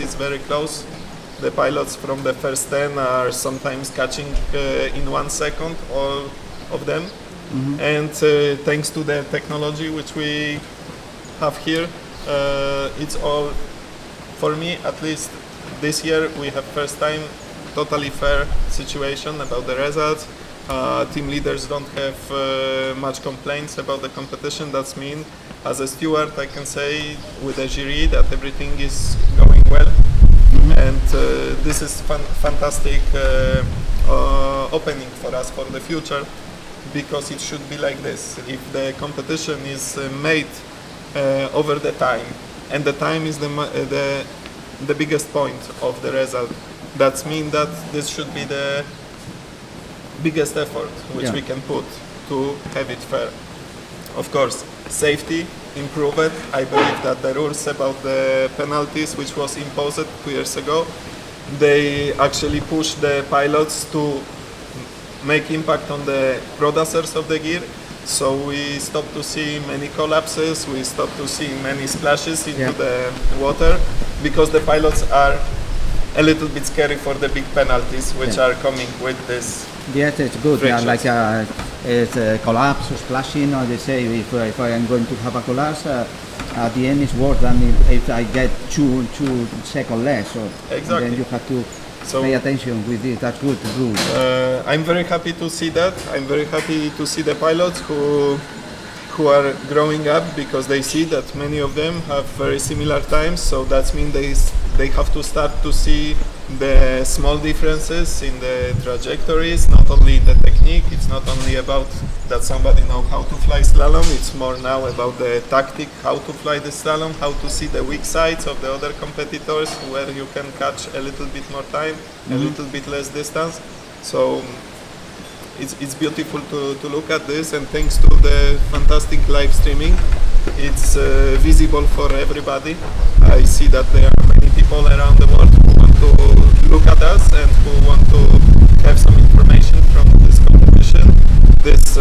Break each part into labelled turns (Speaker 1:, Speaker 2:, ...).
Speaker 1: It's very close. The pilots from the first 10 are sometimes catching in 1 second, all of them. And thanks to the technology which we have here, it's all, for me at least, this year we have first time totally fair situation about the results. Team leaders don't have much complaints about the competition. That's mean, as a steward, I can say with the jury that everything is going well. And this is fantastic opening for us for the future, because it should be like this. If the competition is made over the time, and the time is the biggest point of the result, that means that this should be the biggest effort which we can put to have it fair. Of course, safety, improve it. I believe that the rules about the penalties which was imposed 2 years ago, they actually push the pilots to make impact on the producers of the gear. So we stop to see many collapses, we stop to see many splashes into the water, because the pilots are a little bit scary for the big penalties which are coming with this.
Speaker 2: Yes, it's good. Like it's a collapse or splashing, or they say if I am going to have a collapse, at the end it's worse than if I get two seconds less. So then you have to pay attention with it. That's good rule.
Speaker 1: I'm very happy to see that. I'm very happy to see the pilots who are growing up, because they see that many of them have very similar times. So that means they have to start to see the small differences in the trajectories, not only in the technique. It's not only about that somebody knows how to fly slalom, it's more now about the tactic, how to fly the slalom, how to see the weak sides of the other competitors, where you can catch a little bit more time, a little bit less distance. So it's beautiful to look at this, and thanks to the fantastic live streaming, it's visible for everybody. I see that there are many people around the world who want to look at us and who want to have some information from this competition. This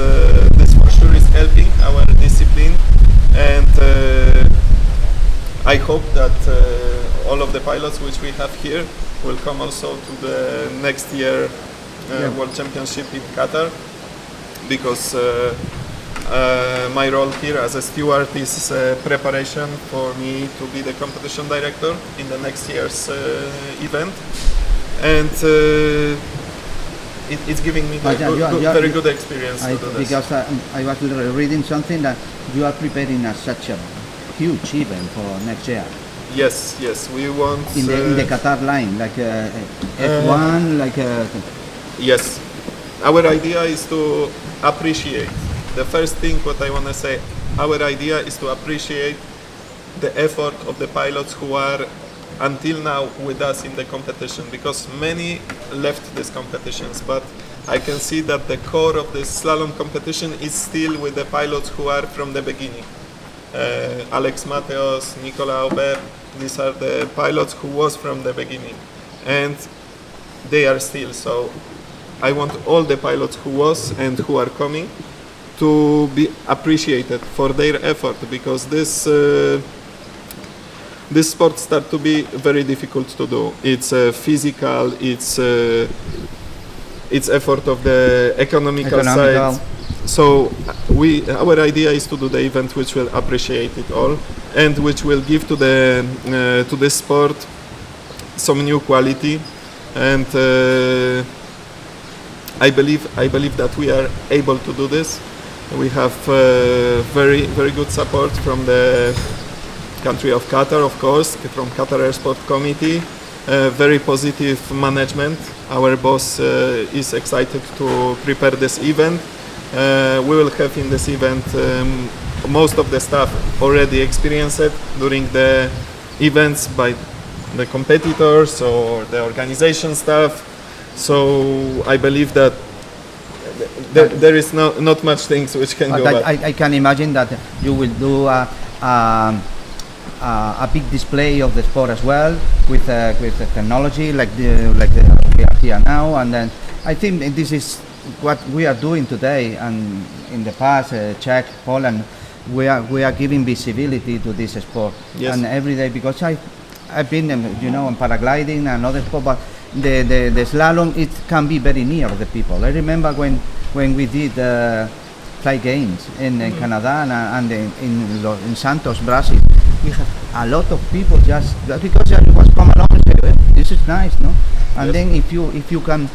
Speaker 1: for sure is helping our discipline, and I hope that all of the pilots which we have here will come also to the next year World Championship in Qatar, because my role here as a steward is preparation for me to be the competition director in the next year's event, and it's giving me very good experience to do this.
Speaker 2: Because I was reading something that you are preparing such a huge event for next year.
Speaker 1: Yes, we want
Speaker 2: in the Qatar line, like F1, like.
Speaker 1: Yes, our idea is to appreciate. The first thing what I want to say, our idea is to appreciate the effort of the pilots who are until now with us in the competition, because many left these competitions, but I can see that the core of this slalom competition is still with the pilots who are from the beginning. Alex Mateos, Nicolas Aubert, these are the pilots who was from the beginning, and they are still. So I want all the pilots who was and who are coming to be appreciated for their effort, because this sport starts to be very difficult to do. It's physical, it's effort of the economical side. So our idea is to do the event which will appreciate it all, and which will give to the sport some new quality, and I believe that we are able to do this. We have very good support from the country of Qatar, of course, from Qatar Air Sport Committee. Very positive management. Our boss is excited to prepare this event. We will have in this event most of the staff already experienced it during the events by the competitors or the organization staff. So I believe that there is not much things which can go bad.
Speaker 2: I can imagine that you will do a big display of the sport as well, with the technology like we are here now. And then I think this is what we are doing today, and in the past, Czech, Poland, we are giving visibility to this sport.
Speaker 1: Yes.
Speaker 2: And every day, because I've been, on paragliding and other sport, but the slalom, it can be very near the people. I remember when we did fly games in Canada and in Santos, Brazil, we have a lot of people just because it was come along and say, well, this is nice, no? And then if you can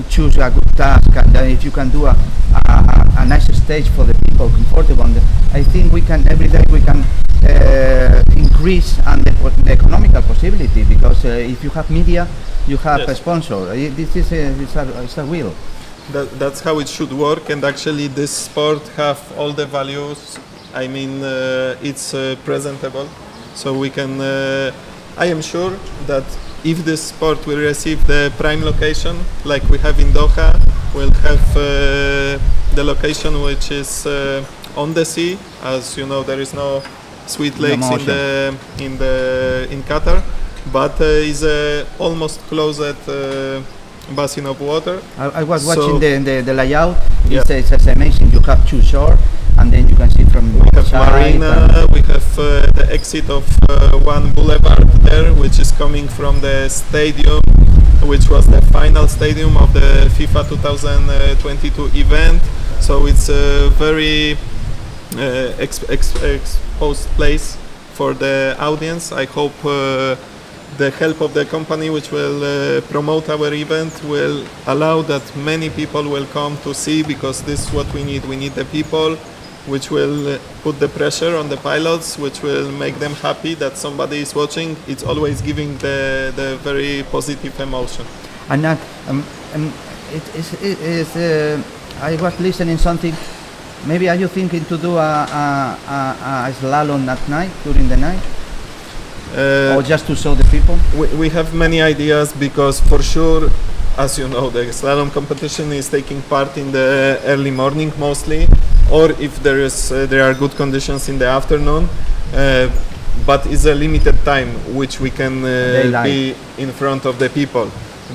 Speaker 2: choose a good task, and if you can do a nice stage for the people, comfortable, I think we can every day we can increase and the economical possibility, because if you have media, you have a sponsor. This is it's a wheel.
Speaker 1: That's how it should work, and actually this sport have all the values. I mean, it's presentable, so we can. I am sure that if this sport will receive the prime location, like we have in Doha, we'll have the location which is on the sea. As you know, there is no sweet lakes in Qatar, but is almost closed basin of water.
Speaker 2: I was watching the layout. It's amazing. You have two shores, and then you can see from
Speaker 1: we have marina. We have the exit of one boulevard there, which is coming from the stadium, which was the final stadium of the FIFA 2022 event. So it's a very exposed place for the audience. I hope the help of the company which will promote our event will allow that many people will come to see, because this is what we need. We need the people which will put the pressure on the pilots, which will make them happy that somebody is watching. It's always giving the very positive emotion.
Speaker 2: And I was listening something. Maybe are you thinking to do a slalom at night, during the night? Or just to show the people?
Speaker 1: We have many ideas, because for sure, as you know, the slalom competition is taking part in the early morning mostly, or if there are good conditions in the afternoon, but it's a limited time which we can be in front of the people.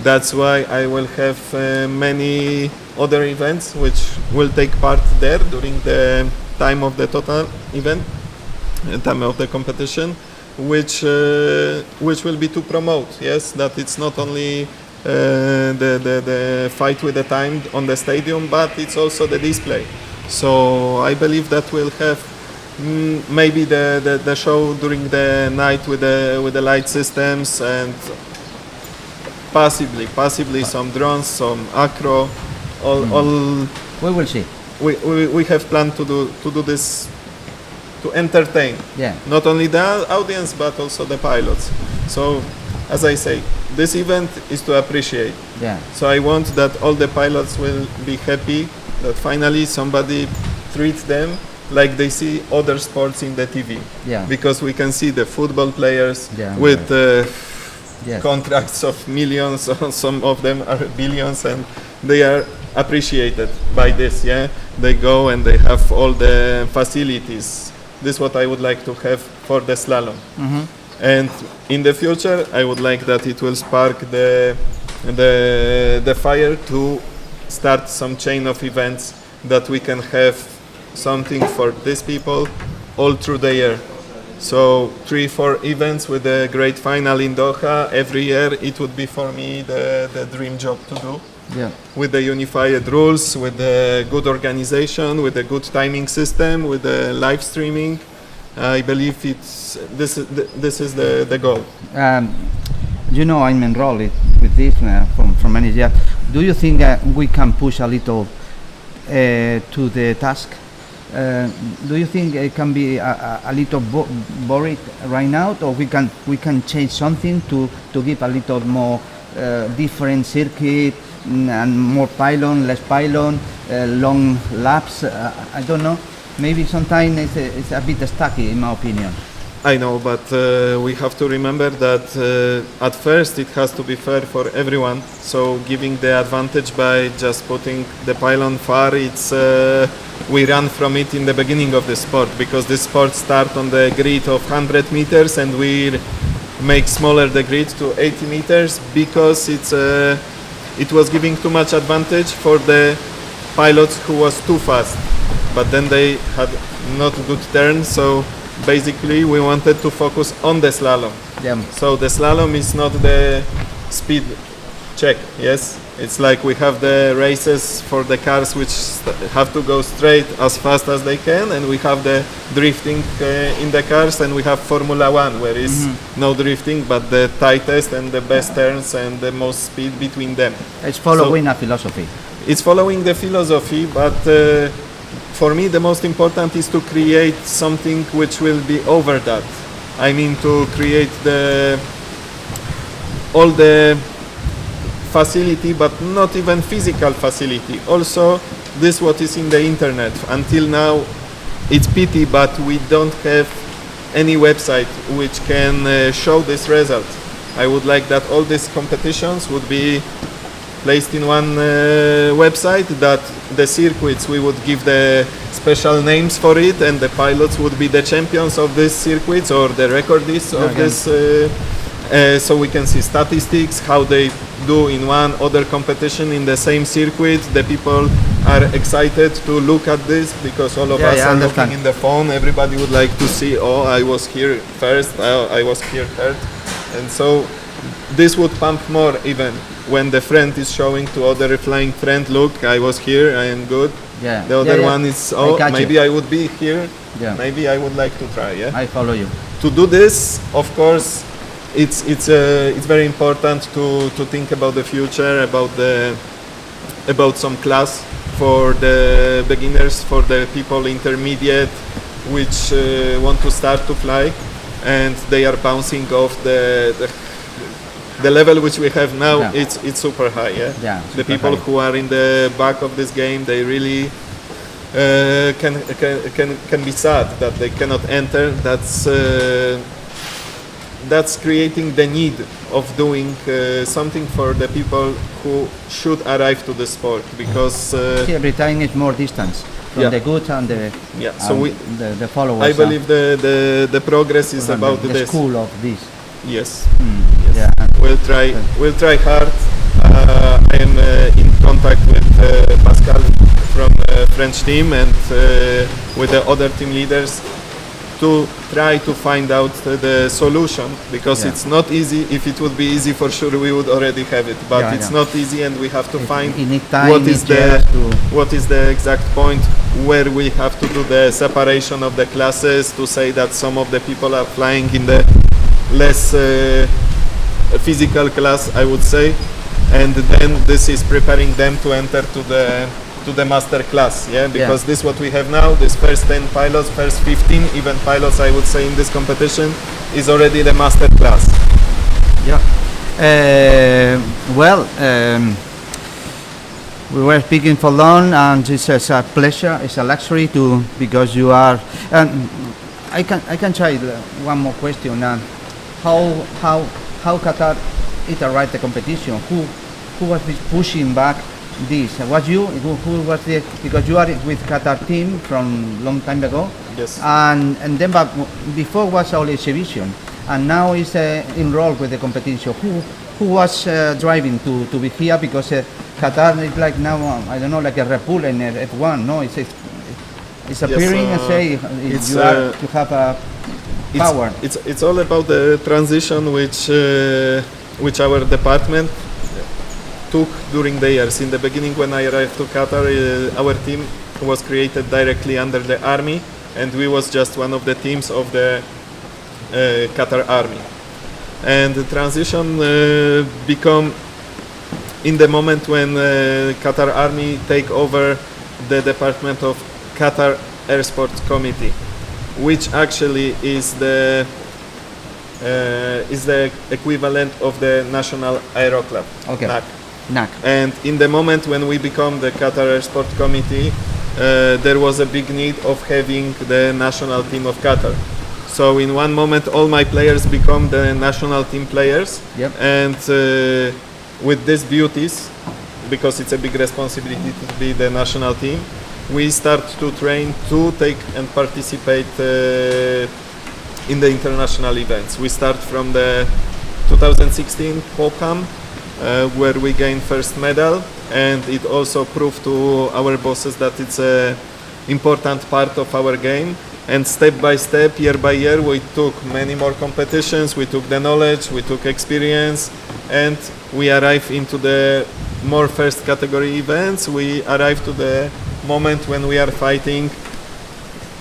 Speaker 1: That's why I will have many other events which will take part there during the time of the total event, time of the competition, which will be to promote, yes, that it's not only the fight with the time on the stadium, but it's also the display. So I believe that we'll have maybe the show during the night with the light systems, and possibly some drones, some acro, all.
Speaker 2: We will see.
Speaker 1: We have planned to do this, to entertain, not only the audience but also the pilots. So, as I say, this event is to appreciate. So I want that all the pilots will be happy that finally somebody treats them like they see other sports in the TV. Because we can see the football players with contracts of millions, some of them are billions, and they are appreciated by this. They go and they have all the facilities. This is what I would like to have for the slalom. And in the future, I would like that it will spark the fire to start some chain of events, that we can have something for these people all through the year. So 3-4 events with a great final in Doha every year. It would be for me the dream job to do. With the unified rules, with the good organization, with a good timing system, with the live streaming. I believe this is the goal.
Speaker 2: I'm enrolled with this from many years. Do you think we can push a little to the task? Do you think it can be a little boring right now, or we can change something to give a little more different circuit and more pylon, less pylon, long laps? I don't know. Maybe sometimes it's a bit stucky, in my opinion.
Speaker 1: I know, but we have to remember that at first it has to be fair for everyone. So giving the advantage by just putting the pylon far, it's we run from it in the beginning of the sport, because this sport starts on the grid of 100 meters and we make smaller the grid to 80 meters because it was giving too much advantage for the pilots who was too fast, but then they had not good turns. So basically we wanted to focus on the slalom.
Speaker 2: Yeah.
Speaker 1: So the slalom is not the speed check, yes? It's like we have the races for the cars which have to go straight as fast as they can, and we have the drifting in the cars, and we have Formula One where is no drifting but the tightest and the best turns and the most speed between them.
Speaker 2: It's following a philosophy.
Speaker 1: It's following the philosophy, but for me the most important is to create something which will be over that. I mean, to create all the facility, but not even physical facility. Also, this what is in the internet. Until now, it's pity, but we don't have any website which can show this result. I would like that all these competitions would be placed in one website, that the circuits, we would give the special names for it, and the pilots would be the champions of these circuits or the recordists of this, so we can see statistics, how they do in one other competition in the same circuit. The people are excited to look at this because all of us are looking in the phone. Everybody would like to see, oh, I was here first, I was here third, and so this would pump more even when the friend is showing to other flying friend, look, I was here, I am good.
Speaker 2: Yeah.
Speaker 1: The other one is, oh, maybe
Speaker 2: you.
Speaker 1: I would be here.
Speaker 2: Yeah.
Speaker 1: Maybe I would like to try. Yeah.
Speaker 2: I follow you.
Speaker 1: To do this, of course, it's very important to think about the future, about some class for the beginners, for the people intermediate, which want to start to fly, and they are bouncing off the level which we have now.
Speaker 2: Yeah.
Speaker 1: It's super high. Yeah.
Speaker 2: Yeah.
Speaker 1: The people who are in the back of this game, they really can be sad that they cannot enter. That's creating the need of doing something for the people who should arrive to the sport, because
Speaker 2: every time it's more distance from the good and the
Speaker 1: so
Speaker 2: the followers.
Speaker 1: I believe the progress is about
Speaker 2: the school of this.
Speaker 1: Yes.
Speaker 2: Yes. Yeah.
Speaker 1: We'll try hard. I am in contact with Pascal from French team and with the other team leaders to try to find out the solution, because it's not easy. If it would be easy, for sure we would already have it, but it's not easy, and we have to find what is the exact point where we have to do the separation of the classes, to say that some of the people are flying in the less physical class, I would say, and then this is preparing them to enter to the master class, because this what we have now, this first 10 pilots, first 15 even pilots, I would say, in this competition is already the master class.
Speaker 2: We were speaking for long, and it's a pleasure, it's a luxury because you are, and I can try one more question. How Qatar arrived the competition? Who was pushing back this? Was you? Who was the? Because you are with Qatar team from long time ago.
Speaker 1: Yes.
Speaker 2: And then, but before was only exhibition, and now is enrolled with the competition. Who was driving to be here? Because Qatar is like now, I don't know, like a Red Bull and a F1. No, it's appearing and say you have a power.
Speaker 1: It's all about the transition which our department took during the years. In the beginning, when I arrived to Qatar, our team was created directly under the army, and we was just one of the teams of the Qatar army. And the transition become in the moment when Qatar army take over the department of Qatar Air Sports Committee, which actually is the equivalent of the National Aero Club, NAC. And in the moment when we become the Qatar Air Sport Committee, there was a big need of having the national team of Qatar. So in one moment, all my players become the national team players, and with these duties, because it's a big responsibility to be the national team, we start to train to take and participate in the international events. We start from the 2016 POCAM, where we gained first medal, and it also proved to our bosses that it's an important part of our game, And step by step, year by year, we took many more competitions, we took the knowledge, we took experience, and we arrived into the more first category events. We arrived to the moment when we are fighting.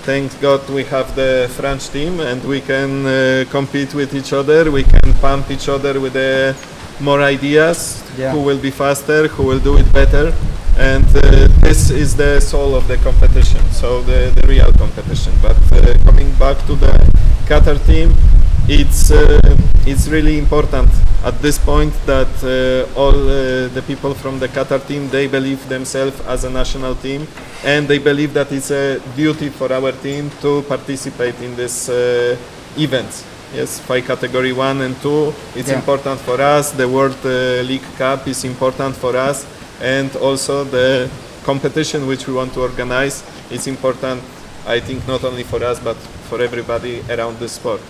Speaker 1: Thank God we have the French team and we can compete with each other, we can pump each other with more ideas, who will be faster, who will do it better. And this is the soul of the competition, so the real competition. But coming back to the Qatar team, it's really important at this point that all the people from the Qatar team, they believe themselves as a national team, and they believe that it's a duty for our team to participate in this events. Yes, fight category 1 and 2, it's important for us. The World League Cup is important for us. And also the competition which we want to organize is important, I think, not only for us but for everybody around the sport.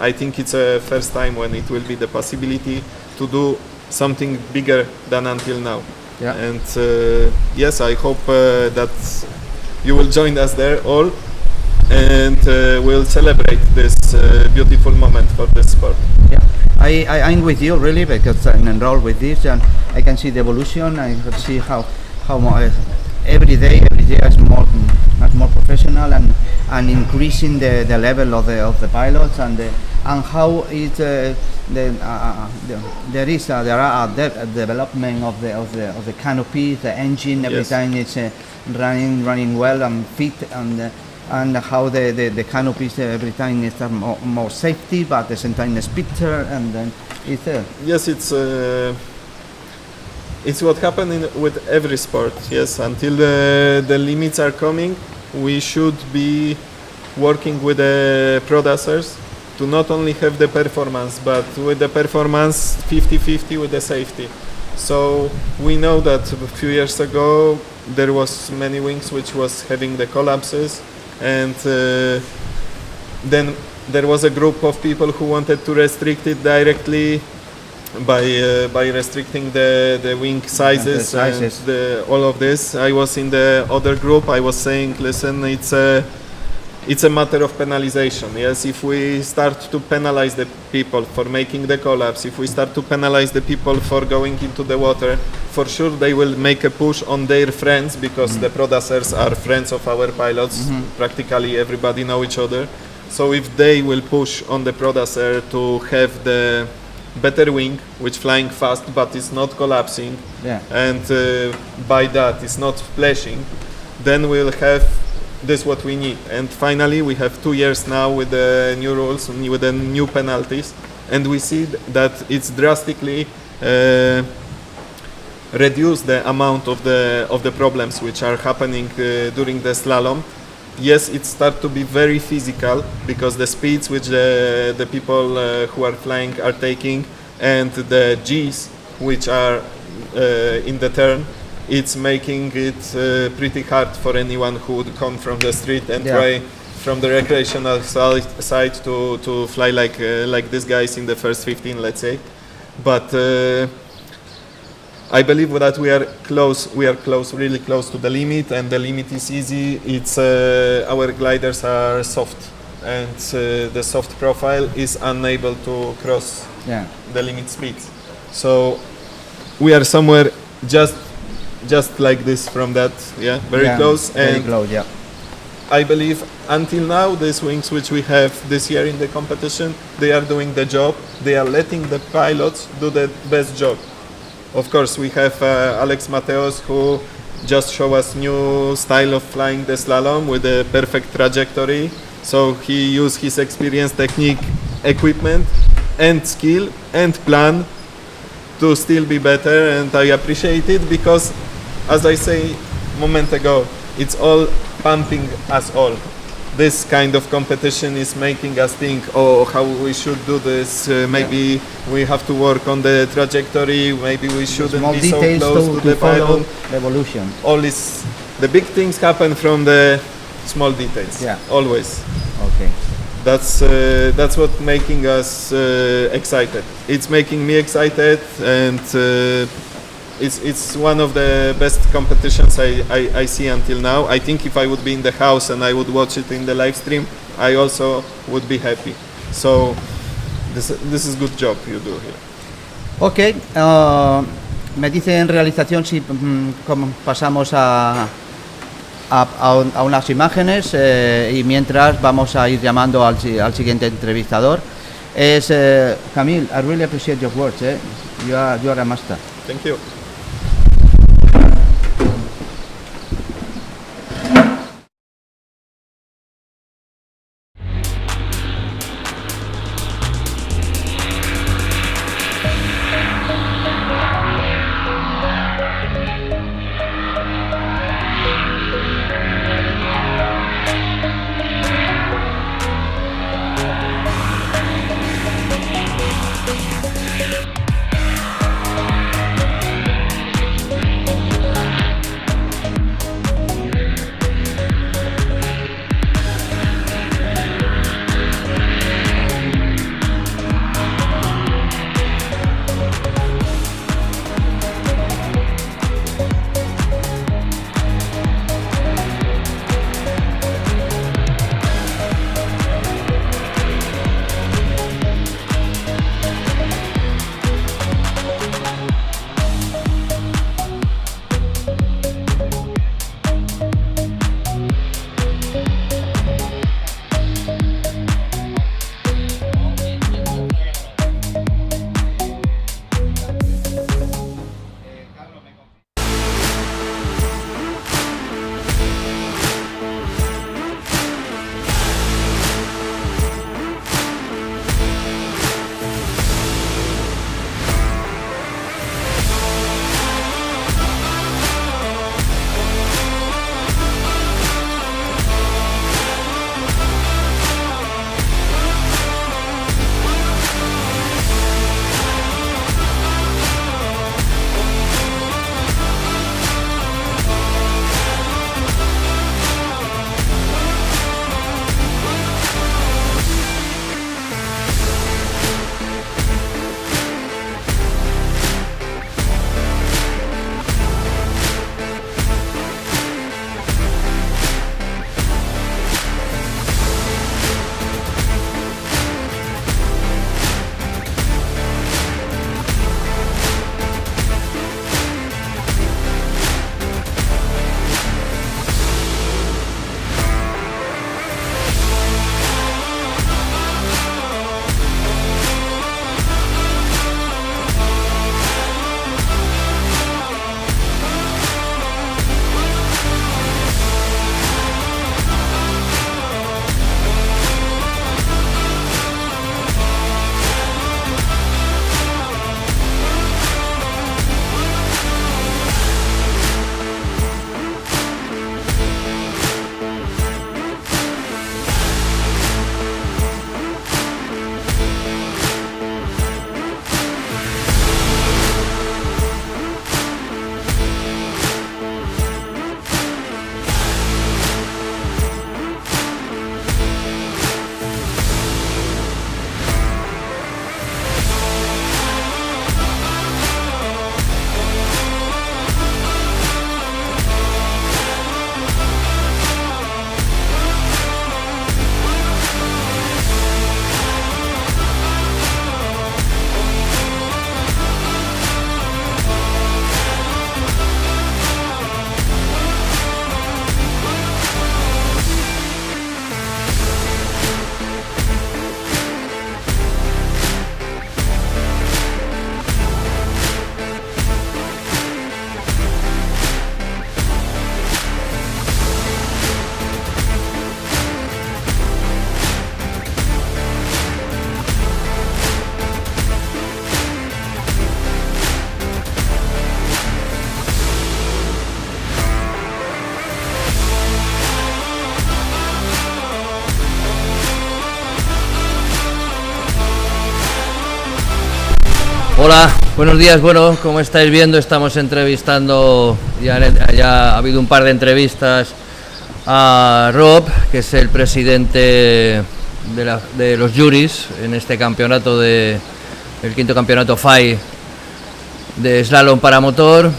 Speaker 1: I think it's a first time when it will be the possibility to do something bigger than until now. Yeah. And yes, I hope that you will join us there all, and we'll celebrate this beautiful moment for the sport.
Speaker 2: Yeah. I'm with you really, because I'm enrolled with this and I can see the evolution. I can see how every day is more professional and increasing the level of the pilots and how it there are development of the canopy, the engine. Every time it's running well and fit, and how the canopies every time is more safety, but at the same time it's better, and then it's
Speaker 1: yes, it's what happened with every sport. Yes, until the limits are coming, we should be working with the producers to not only have the performance, but with the performance 50-50 with the safety. So we know that a few years ago there was many wings which was having the collapses, and then there was a group of people who wanted to restrict it directly by restricting the wing sizes and all of this. I was in the other group. I was saying, listen, it's a matter of penalization. Yes, if we start to penalize the people for making the collapse, if we start to penalize the people for going into the water, for sure they will make a push on their friends, because the producers are friends of our pilots. Practically everybody know each other. So if they will push on the producer to have the better wing, which flying fast but is not collapsing, and by that it's not splashing, then we'll have this what we need. And finally we have 2 years now with the new rules, with the new penalties, and we see that it's drastically reduced the amount of the problems which are happening during the slalom. Yes, it starts to be very physical, because the speeds which the people who are flying are taking, and the G's which are in the turn, it's making it pretty hard for anyone who would come from the street and try from the recreational side to fly like these guys in the first 15, let's say. But I believe that we are close, really close to the limit, and the limit is easy. It's our gliders are soft, and the soft profile is unable to cross the limit speeds. So we are somewhere just like this from that, very close.
Speaker 2: Very close,
Speaker 1: I believe until now these wings which we have this year in the competition, they are doing the job. They are letting the pilots do the best job. Of course, we have Alex Mateos, who just showed us new style of flying the slalom with a perfect trajectory. So he used his experience, technique, equipment, and skill and plan to still be better, and I appreciate it, because, as I say a moment ago, it's all pumping us all. This kind of competition is making us think, oh, how we should do this. Maybe we have to work on the trajectory. Maybe we shouldn't be so close to the pilot.
Speaker 2: Evolution.
Speaker 1: All this, the big things happen from the small details. Always.
Speaker 2: Okay.
Speaker 1: That's what making us excited. It's making me excited, and it's one of the best competitions I see until now. I think if I would be in the house and I would watch it in the live stream, I also would be happy. So this is good job you do here.
Speaker 2: Ok, me dice en realización si pasamos a unas imágenes y mientras vamos a ir llamando al siguiente entrevistador. Es Camille, I really appreciate your words. You are a master.
Speaker 1: Thank you.
Speaker 3: Hola, buenos días. Bueno, como estáis viendo, estamos entrevistando, ya ha habido un par de entrevistas a Rob, que es el presidente de los juries en este campeonato, el quinto campeonato FAI de slalom para motor.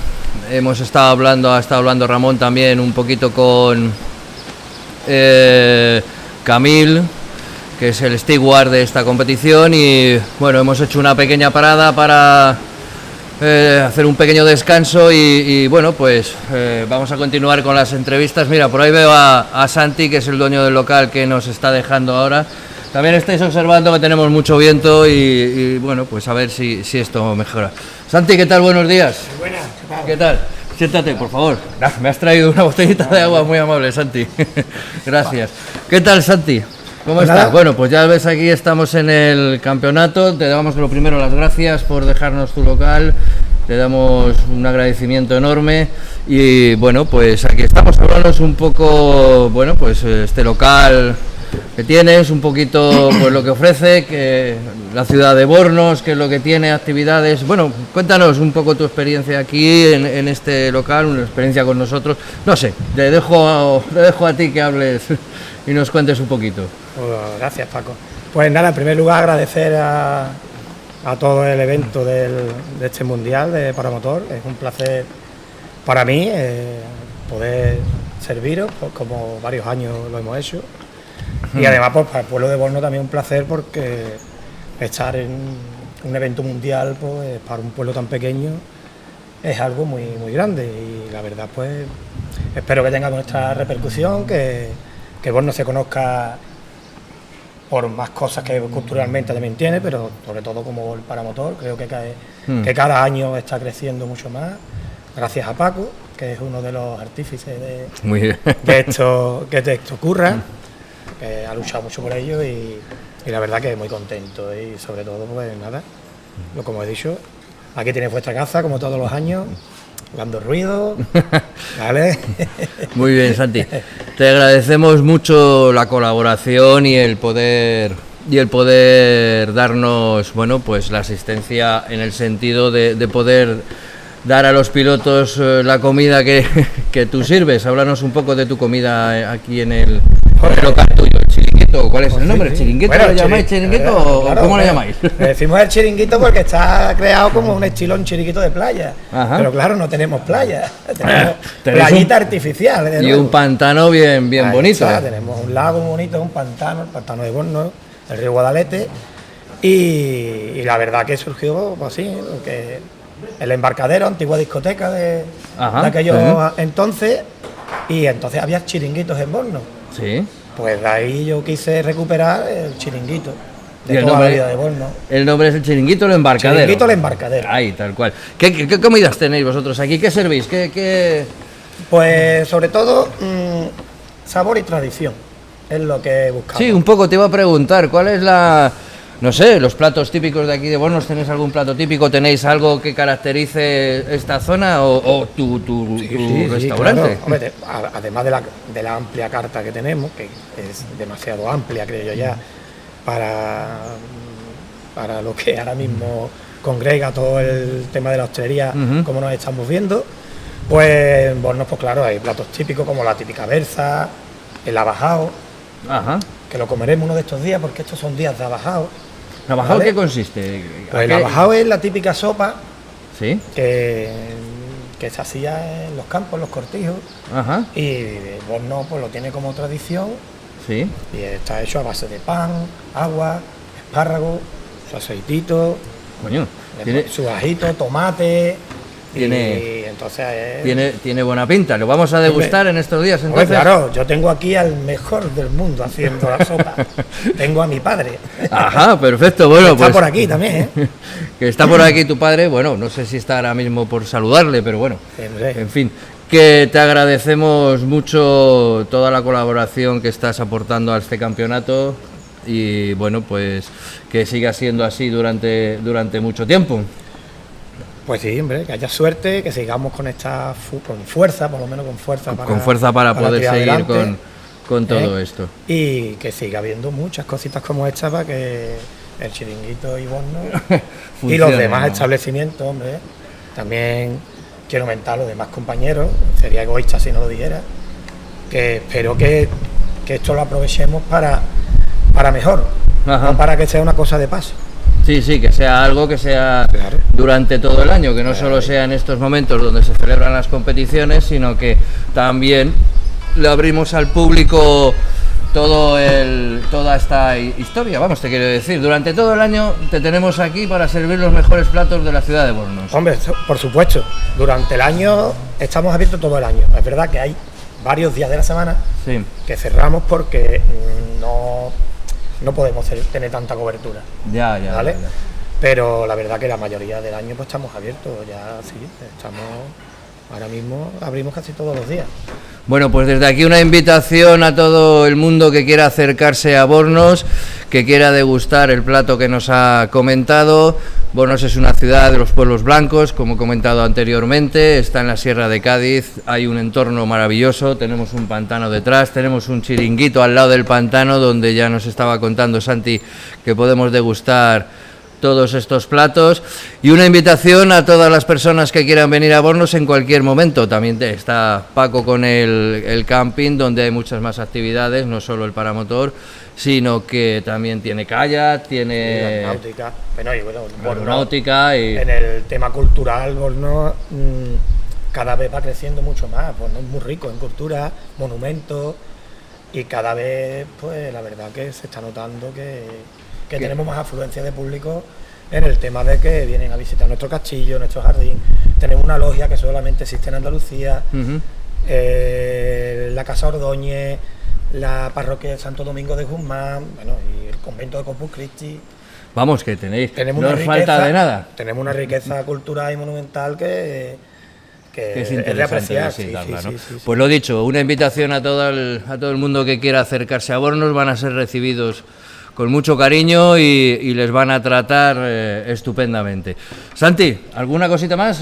Speaker 3: Ha estado hablando Ramón también un poquito con Camil, que es el steward de esta competición, y bueno, hemos hecho una pequeña parada para hacer un pequeño descanso y bueno, pues vamos a continuar con las entrevistas. Mira, por ahí veo a Santi, que es el dueño del local, que nos está dejando ahora. También estáis observando que tenemos mucho viento y bueno, pues a ver si esto mejora. Santi, ¿qué tal? Buenos días.
Speaker 4: Buenas,
Speaker 3: ¿Qué tal? Siéntate, por favor. Me has traído una botellita de agua, muy amable, Santi. Gracias. ¿Qué tal, Santi? ¿Cómo estás? Bueno, pues ya ves, aquí estamos en el campeonato. Te damos lo primero las gracias por dejarnos tu local. Te damos un agradecimiento enorme y bueno, pues aquí estamos. Háblanos un poco, bueno, pues este local que tienes, un poquito pues lo que ofrece, que la ciudad de Bornos, qué es lo que tiene, actividades. Bueno, cuéntanos un poco tu experiencia aquí en este local, una experiencia con nosotros. No sé, le dejo a ti que hables y nos cuentes un poquito.
Speaker 4: Gracias, Paco. Pues nada, en primer lugar agradecer a todo el evento de este mundial de paramotor. Es un placer para mí poder serviros, pues, como varios años lo hemos hecho. Y además, pues para el pueblo de Borno también un placer, porque estar en un evento mundial, pues para un pueblo tan pequeño es algo muy, muy grande. Y la verdad, pues espero que tenga nuestra repercusión, que Borno se conozca por más cosas que culturalmente también tiene, pero sobre todo como el paramotor. Creo que cada año está creciendo mucho más, gracias a Paco, que es uno de los artífices de esto, que esto ocurra, que ha luchado mucho por ello y la verdad que muy contento. Y sobre todo, pues nada, como he dicho, aquí tienes vuestra casa como todos los años, dando ruido, ¿vale?
Speaker 3: Muy bien, Santi. Te agradecemos mucho la colaboración y el poder darnos, bueno, pues la asistencia, en el sentido de poder dar a los pilotos la comida que tú sirves. Háblanos un poco de tu comida aquí en el local tuyo, el chiringuito. ¿Cuál es el nombre? ¿El chiringuito?
Speaker 4: Bueno,
Speaker 3: ¿Lo llamáis chiringuito o
Speaker 4: claro,
Speaker 3: cómo lo llamáis?
Speaker 4: Le decimos el chiringuito porque está creado como un estilo chiringuito de playa.
Speaker 3: Ajá.
Speaker 4: Pero claro, no tenemos playa, tenemos playita artificial.
Speaker 3: Y un pantano bien bonito.
Speaker 4: Está, tenemos un lago muy bonito, un pantano, el pantano de Borno, el río Guadalete. Y la verdad que surgió pues, así, porque el embarcadero, antigua discoteca de aquellos entonces, y entonces había chiringuitos en Borno.
Speaker 3: Sí.
Speaker 4: Pues de ahí yo quise recuperar el chiringuito de toda la vida de Borno.
Speaker 3: El nombre es el chiringuito, el embarcadero.
Speaker 4: Chiringuito, el embarcadero.
Speaker 3: Ahí, tal cual. ¿Qué comidas tenéis vosotros aquí? ¿Qué servís?
Speaker 4: Pues sobre todo sabor y tradición es lo que buscamos.
Speaker 3: Sí, un poco te iba a preguntar, ¿cuál es no sé, los platos típicos de aquí de Bornos? ¿Tenéis algún plato típico? ¿Tenéis algo que caracterice esta zona o tu restaurante?
Speaker 4: Claro. Hombre, además de la amplia carta que tenemos, que es demasiado amplia, creo yo ya, para lo que ahora mismo congrega todo el tema de la hostelería, como nos estamos viendo, pues en Bornos, pues claro, hay platos típicos como la típica berza, el abajao, que lo comeremos uno de estos días, porque estos son días de abajao.
Speaker 3: ¿Abajao
Speaker 4: ¿vale?
Speaker 3: qué consiste?
Speaker 4: Pues el abajao es la típica sopa,
Speaker 3: ¿sí?
Speaker 4: que se hacía en los campos, en los cortijos. Y Borno pues lo tiene como tradición.
Speaker 3: Sí.
Speaker 4: Y está hecho a base de pan, agua, espárrago, su aceitito,
Speaker 3: coño,
Speaker 4: su ajito, tomate.
Speaker 3: Tiene,
Speaker 4: y entonces
Speaker 3: tiene buena pinta. Lo vamos a degustar en estos días, entonces.
Speaker 4: Claro, yo tengo aquí al mejor del mundo haciendo la sopa. Tengo a mi padre.
Speaker 3: Ajá, perfecto. Bueno,
Speaker 4: está por aquí también, ¿eh?
Speaker 3: Que está por aquí tu padre. Bueno, no sé si está ahora mismo por saludarle, pero bueno.
Speaker 4: Siempre.
Speaker 3: En fin, que te agradecemos mucho toda la colaboración que estás aportando a este campeonato y bueno, pues que siga siendo así durante mucho tiempo.
Speaker 4: Pues sí, hombre, que haya suerte, que sigamos con con fuerza, por lo menos con fuerza.
Speaker 3: Con fuerza para poder seguir con todo esto.
Speaker 4: Y que siga habiendo muchas cositas como esta para que el chiringuito y Borno y los demás establecimientos, hombre. También quiero mentar a los demás compañeros, sería egoísta si no lo dijera, que espero que esto lo aprovechemos para mejor, no para que sea una cosa de paso.
Speaker 3: Sí, sí, que sea algo que sea
Speaker 4: Claro.
Speaker 3: durante todo el año, que no solo sea en estos momentos donde se celebran las competiciones, sino que también le abrimos al público toda esta historia. Vamos, te quiero decir, durante todo el año te tenemos aquí para servir los mejores platos de la ciudad de Bornos.
Speaker 4: Hombre, por supuesto, durante el año estamos abiertos todo el año. Es verdad que hay varios días de la semana
Speaker 3: Sí.
Speaker 4: que cerramos porque no podemos tener tanta cobertura,
Speaker 3: Ya,
Speaker 4: ¿vale?
Speaker 3: ya.
Speaker 4: Pero la verdad que la mayoría del año pues estamos abiertos, ya sí, ahora mismo abrimos casi todos los días.
Speaker 3: Bueno, pues desde aquí una invitación a todo el mundo que quiera acercarse a Bornos, que quiera degustar el plato que nos ha comentado. Bornos es una ciudad de los pueblos blancos, como he comentado anteriormente, está en la Sierra de Cádiz, hay un entorno maravilloso, tenemos un pantano detrás, tenemos un chiringuito al lado del pantano donde ya nos estaba contando Santi que podemos degustar todos estos platos, y una invitación a todas las personas que quieran venir a Bornos en cualquier momento. También está Paco con el camping, donde hay muchas más actividades, no solo el paramotor, sino que también tiene kayak, tiene
Speaker 4: Náutica, bueno, y bueno, Bornos,
Speaker 3: aeronáutica y...
Speaker 4: en el tema cultural, Bornos cada vez va creciendo mucho más. Bornos es muy rico en cultura, monumentos, y cada vez, pues la verdad que se está notando que tenemos más afluencia de público en el tema de que vienen a visitar nuestro castillo, nuestro jardín. Tenemos una logia que solamente existe en Andalucía, la Casa Ordóñez, la parroquia de Santo Domingo de Guzmán, bueno, y el convento de Corpus Christi.
Speaker 3: Vamos, que tenéis,
Speaker 4: Tenemos
Speaker 3: no
Speaker 4: una
Speaker 3: os falta de nada.
Speaker 4: Tenemos una riqueza cultural y monumental que
Speaker 3: Es
Speaker 4: de
Speaker 3: interesante
Speaker 4: apreciar.
Speaker 3: visitarla, ¿no?
Speaker 4: Sí.
Speaker 3: Pues lo dicho, una invitación a todo el mundo que quiera acercarse a Bornos, van a ser recibidos con mucho cariño y les van a tratar estupendamente. Santi, ¿alguna cosita más?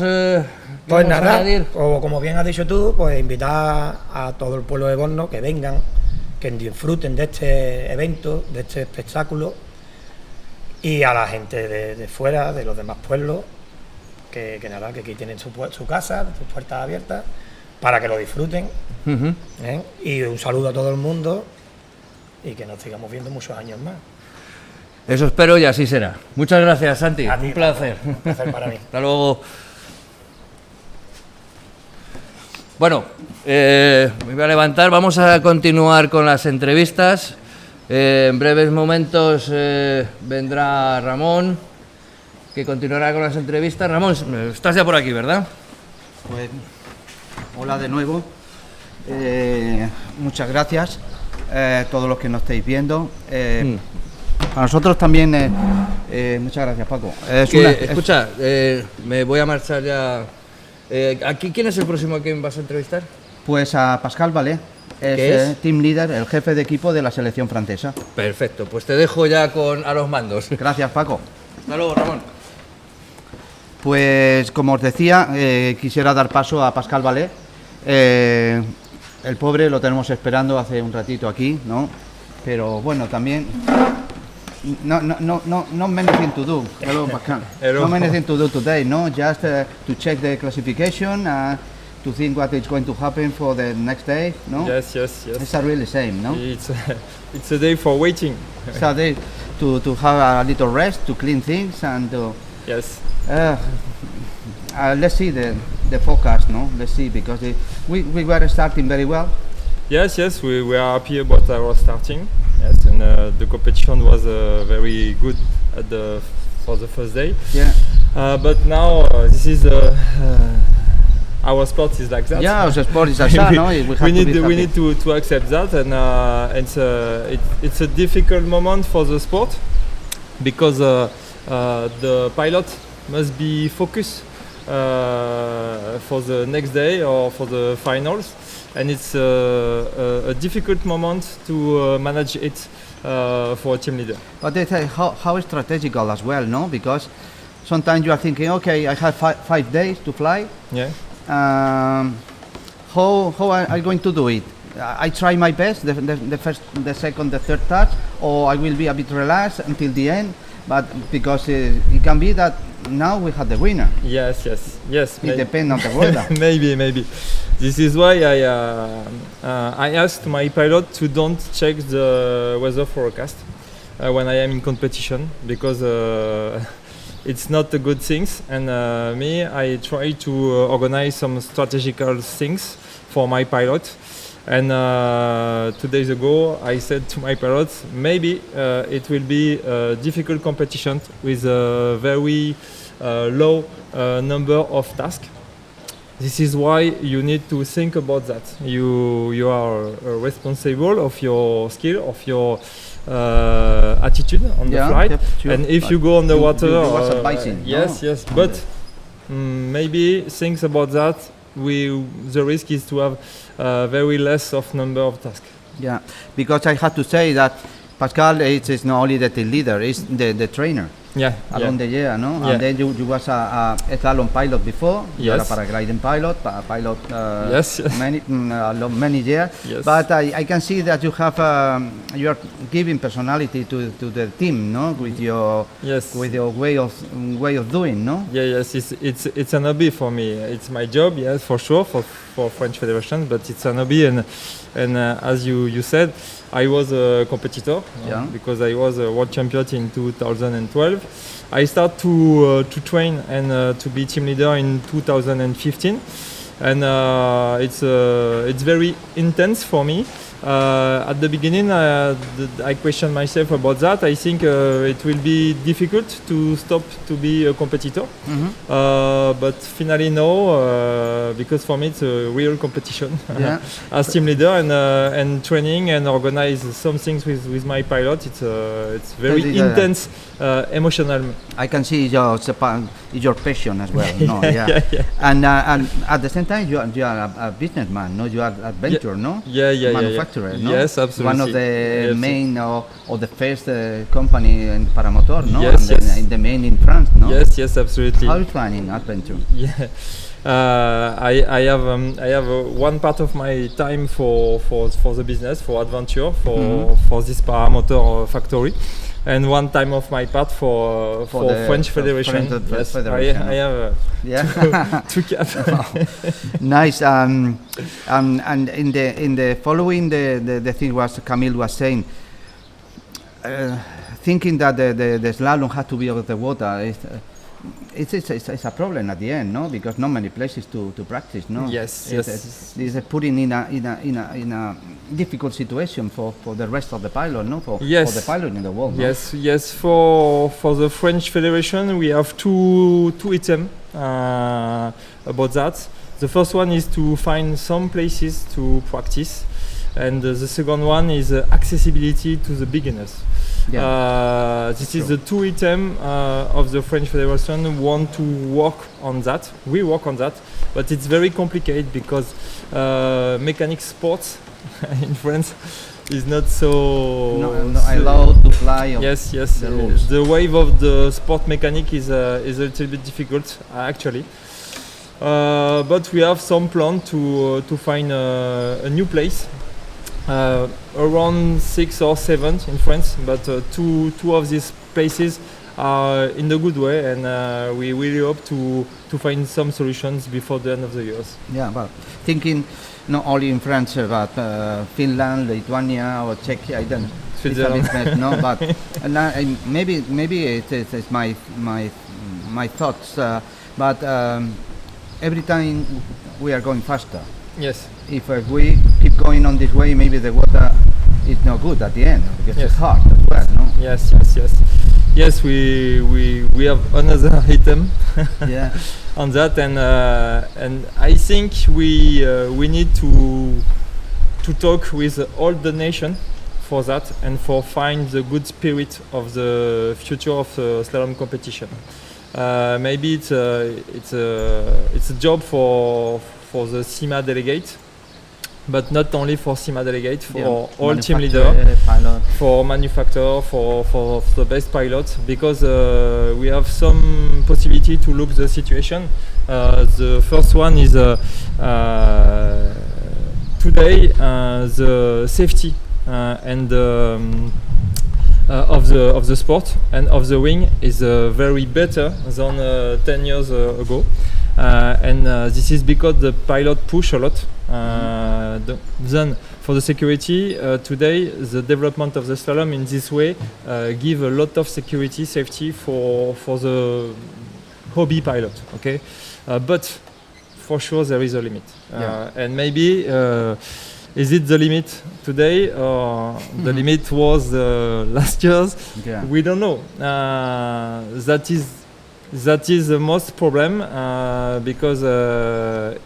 Speaker 4: Pues nada, o como bien has dicho tú, pues invitar a todo el pueblo de Bornos que vengan, que disfruten de este evento, de este espectáculo, y a la gente de fuera, de los demás pueblos, que nada, que aquí tienen su casa, sus puertas abiertas, para que lo disfruten. ¿Eh? Y un saludo a todo el mundo y que nos sigamos viendo muchos años más.
Speaker 3: Eso espero y así será. Muchas gracias, Santi.
Speaker 4: A ti,
Speaker 3: Un placer.
Speaker 4: Un placer para mí.
Speaker 3: Hasta luego. Bueno, me voy a levantar. Vamos a continuar con las entrevistas. En breves momentos vendrá Ramón, que continuará con las entrevistas. Ramón, estás ya por aquí, ¿verdad?
Speaker 2: Pues, hola de nuevo. Muchas gracias a todos los que nos estáis viendo. A nosotros también, muchas gracias, Paco.
Speaker 3: Escucha, me voy a marchar ya. ¿Aquí quién es el próximo a quien vas a entrevistar?
Speaker 2: Pues a Pascal Valé, es team leader, el jefe de equipo de la selección francesa.
Speaker 3: Perfecto, pues te dejo ya a los mandos.
Speaker 2: Gracias, Paco.
Speaker 3: Hasta luego, Ramón.
Speaker 2: Pues como os decía, quisiera dar paso a Pascal Valé. El pobre lo tenemos esperando hace un ratito aquí, ¿no? Pero bueno, también no many things to do. Hello, Pascal.
Speaker 3: Hello.
Speaker 2: No many things to do today, no? Just to check the classification, to think what is going to happen for the next day, no?
Speaker 5: Yes.
Speaker 2: It's a really shame, no?
Speaker 5: It's a day for waiting.
Speaker 2: It's a day to have a little rest, to clean things, and to...
Speaker 5: Yes.
Speaker 2: Let's see the forecast, no? Let's see, because we were starting very well.
Speaker 5: Yes, we are happy about our starting. Yes, and the competition was very good for the first day.
Speaker 2: Yeah.
Speaker 5: But now this is our sport is like that.
Speaker 2: Yeah, the sport is like that, no? We
Speaker 5: need to accept that, and it's a difficult moment for the sport because the pilot must be focused for the next day or for the finals, and it's a difficult moment to manage it for a team leader.
Speaker 2: But they say how strategical as well, no? Because sometimes you are thinking, okay, I have 5 days to fly.
Speaker 5: Yeah.
Speaker 2: How am I going to do it? I try my best, the first, the second, the third touch, or I will be a bit relaxed until the end. But because it can be that now we have the winner.
Speaker 5: Yes.
Speaker 2: It depends on the weather.
Speaker 5: maybe. This is why I asked my pilot to don't check the weather forecast when I am in competition, because it's not a good thing. And I try to organize some strategical things for my pilot. And 2 days ago, I said to my pilots, maybe it will be a difficult competition with a very low number of tasks. This is why you need to think about that. You are responsible of your skill, of your attitude on the flight.
Speaker 2: Yep, sure.
Speaker 5: And if you go on the water,
Speaker 2: you was advising,
Speaker 5: yes,
Speaker 2: no?
Speaker 5: yes. But maybe think about that. The risk is to have very less of number of tasks.
Speaker 2: Yeah, because I have to say that Pascal is not only the team leader, it's the trainer.
Speaker 5: Yeah,
Speaker 2: Along the year, no?
Speaker 5: Yeah.
Speaker 2: And then you was a slalom pilot before. You are a
Speaker 5: Yes.
Speaker 2: paragliding pilot,
Speaker 5: Yes.
Speaker 2: many years.
Speaker 5: Yes.
Speaker 2: But I can see that you have you are giving personality to the team, no? With your
Speaker 5: Yes.
Speaker 2: way of doing, no?
Speaker 5: Yeah, yes, it's an hobby for me. It's my job, yes, for sure, for French Federation, but it's an hobby, and as you said, I was a competitor because I was a world champion in 2012. I started to train and to be team leader in 2015, and it's very intense for me. At the beginning, I questioned myself about that. I think it will be difficult to stop to be a competitor, but finally no, because for me it's a real competition.
Speaker 2: Yeah.
Speaker 5: As team leader and training and organize some things with my pilot, it's very
Speaker 2: That is,
Speaker 5: intense, emotional.
Speaker 2: I can see your passion as well. No, yeah.
Speaker 5: Yeah.
Speaker 2: And at the same time, you are a businessman, no? You are an adventurer, no?
Speaker 5: Yeah.
Speaker 2: Manufacturer, no?
Speaker 5: Yes, absolutely.
Speaker 2: One of the
Speaker 5: Yes.
Speaker 2: main or the first company in paramotor, no?
Speaker 5: Yes,
Speaker 2: And
Speaker 5: yes.
Speaker 2: the main in France, no?
Speaker 5: Yes, absolutely.
Speaker 2: How is running adventure?
Speaker 5: Yeah, I have one part of my time for the business, for adventure, for this paramotor factory, and one time of my part for
Speaker 2: the
Speaker 5: French Federation.
Speaker 2: French
Speaker 5: Yes,
Speaker 2: Federation.
Speaker 5: I have
Speaker 2: Yeah.
Speaker 5: two cats.
Speaker 2: Nice. And in the following the thing was Camille was saying, thinking that the slalom had to be over the water. It's a problem at the end, no? Because not many places to practice, no?
Speaker 5: Yes.
Speaker 2: It's putting in a difficult situation for the rest of the pilot, no? For the pilot in the world. No?
Speaker 5: Yes. For the French Federation, we have two items about that. The first one is to find some places to practice, and the second one is accessibility to the beginners.
Speaker 2: Yeah.
Speaker 5: This is the two items of the French Federation want to work on that. We work on that, but it's very complicated because mechanic sports in France is not so
Speaker 2: not allowed to fly.
Speaker 5: Yes.
Speaker 2: The rules.
Speaker 5: The wave of the sport mechanic is a little bit difficult actually. But we have some plan to find a new place. Around 6 or 7 in France, but two of these places are in a good way, and we really hope to find some solutions before the end of the year.
Speaker 2: Yeah, well, thinking not only in France, but Finland, Lithuania, or Czechia. I don't.
Speaker 5: Switzerland.
Speaker 2: No, but maybe it's my thoughts. But every time we are going faster.
Speaker 5: Yes.
Speaker 2: If we keep going on this way, maybe the water is not good at the end because it's hard as well, no?
Speaker 5: Yes. Yes, we have another item
Speaker 2: Yeah.
Speaker 5: on that, and I think we need to talk with all the nation for that and for find the good spirit of the future of the slalom competition. Maybe it's a job for the CIMA delegate, but not only for CIMA delegate, for all team leader, for manufacturer, for the best pilots, because we have some possibility to look the situation. The first one is today the safety and of the sport and of the wing is very better than 10 years ago. And this is because the pilot push a lot. then for the security, today the development of the slalom in this way give a lot of security, safety for the hobby pilot. Okay, but for sure there is a limit, and maybe is it the limit today or the limit was last year's?
Speaker 2: Yeah.
Speaker 5: We don't know. That is the most problem because the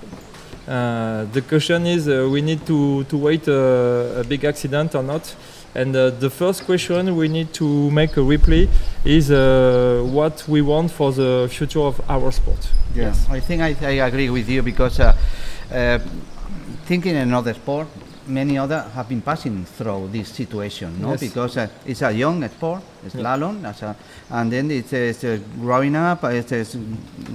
Speaker 5: question is we need to wait a big accident or not. And the first question we need to make a replay is what we want for the future of our sport.
Speaker 2: Yes, I think I agree with you because thinking another sport, many others have been passing through this situation, no?
Speaker 5: Yes.
Speaker 2: Because it's a young sport, it's slalom, and then it's growing up, it's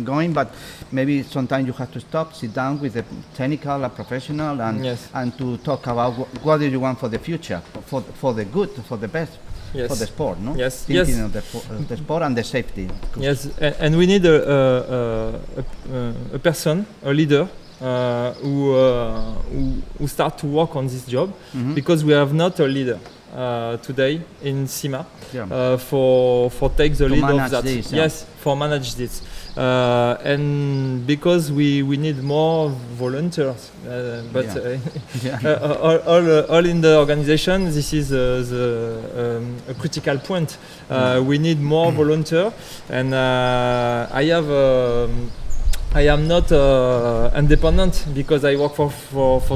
Speaker 2: going, but maybe sometimes you have to stop, sit down with a technical, a professional, and to talk about what do you want for the future, for the good, for the best.
Speaker 5: Yes.
Speaker 2: For the sport, no?
Speaker 5: Yes.
Speaker 2: Thinking
Speaker 5: Yes.
Speaker 2: of the sport and the safety.
Speaker 5: Yes, and we need a person, a leader, who start to work on this job, because we have not a leader today in CIMA for take the lead of that.
Speaker 2: This,
Speaker 5: yes, for manage this, and because we need more volunteers, but all in the organization this is a critical point. We need more volunteer, and I am not independent because I work for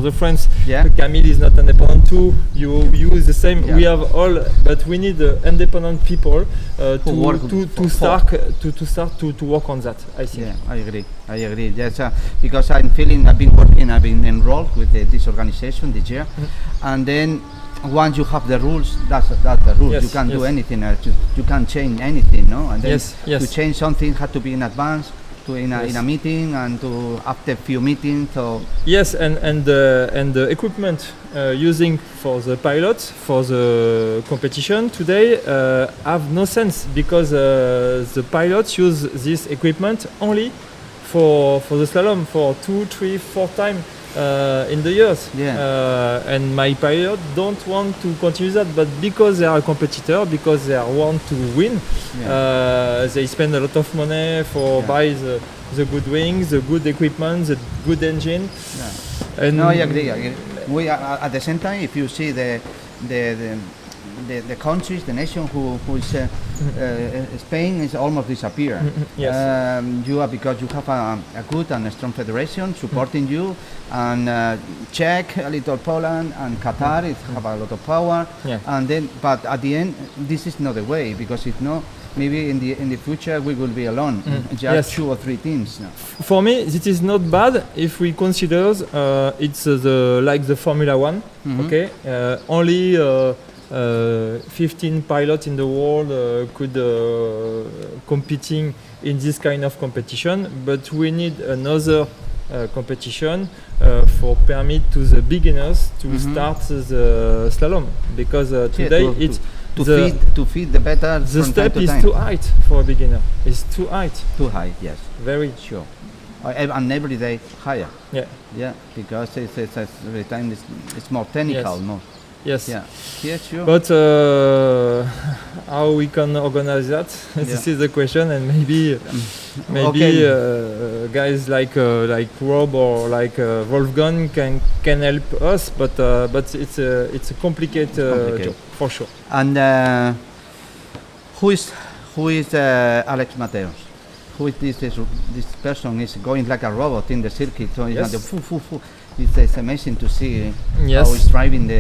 Speaker 5: the France. Camille is not independent too. You is the same. We have all, but we need independent people to start to work on that. I think.
Speaker 2: Yeah, I agree. Yes, because I've been enrolled with this organization this year, and then once you have the rules, that's the rules.
Speaker 5: Yes,
Speaker 2: you can't do
Speaker 5: yes.
Speaker 2: anything else. You can't change anything, no? And then
Speaker 5: Yes, yes.
Speaker 2: to change something had to be in advance. In a meeting and to after few meetings. So
Speaker 5: yes, and the equipment using for the pilots for the competition today have no sense because the pilots use this equipment only for the slalom for 2, 3, 4 times in the years. And my pilot don't want to continue that, but because they are a competitor, because they want to win, they spend a lot of money for buy the good wings, the good equipment, the good engine. And
Speaker 2: no, I agree. We are, at the same time, if you see the countries, the nation who is Spain is almost disappear.
Speaker 5: Yes.
Speaker 2: Because you have a good and a strong federation supporting you, and Czech, a little Poland, and Qatar have a lot of power. And then, but at the end, this is not the way, because if not, maybe in the future we will be alone, just 2 or 3 teams.
Speaker 5: For me, this is not bad if we consider it's like the Formula One. Okay, only 15 pilots in the world could competing in this kind of competition, but we need another competition for permit to the beginners to start the slalom, because today
Speaker 2: to feed the better.
Speaker 5: The step is too high for a beginner. It's too high.
Speaker 2: Too high, yes.
Speaker 5: Very
Speaker 2: sure. And every day higher.
Speaker 5: Yeah,
Speaker 2: because every time it's more technical, more.
Speaker 5: Yes.
Speaker 2: Yeah, sure.
Speaker 5: But how we can organize that? This is the question, and maybe guys like Rob or like Wolfgang can help us. But it's a complicated job for sure.
Speaker 2: And who is Alex Mateos? Who is this person? Is going like a robot in the circuit. So it's amazing to see how he's driving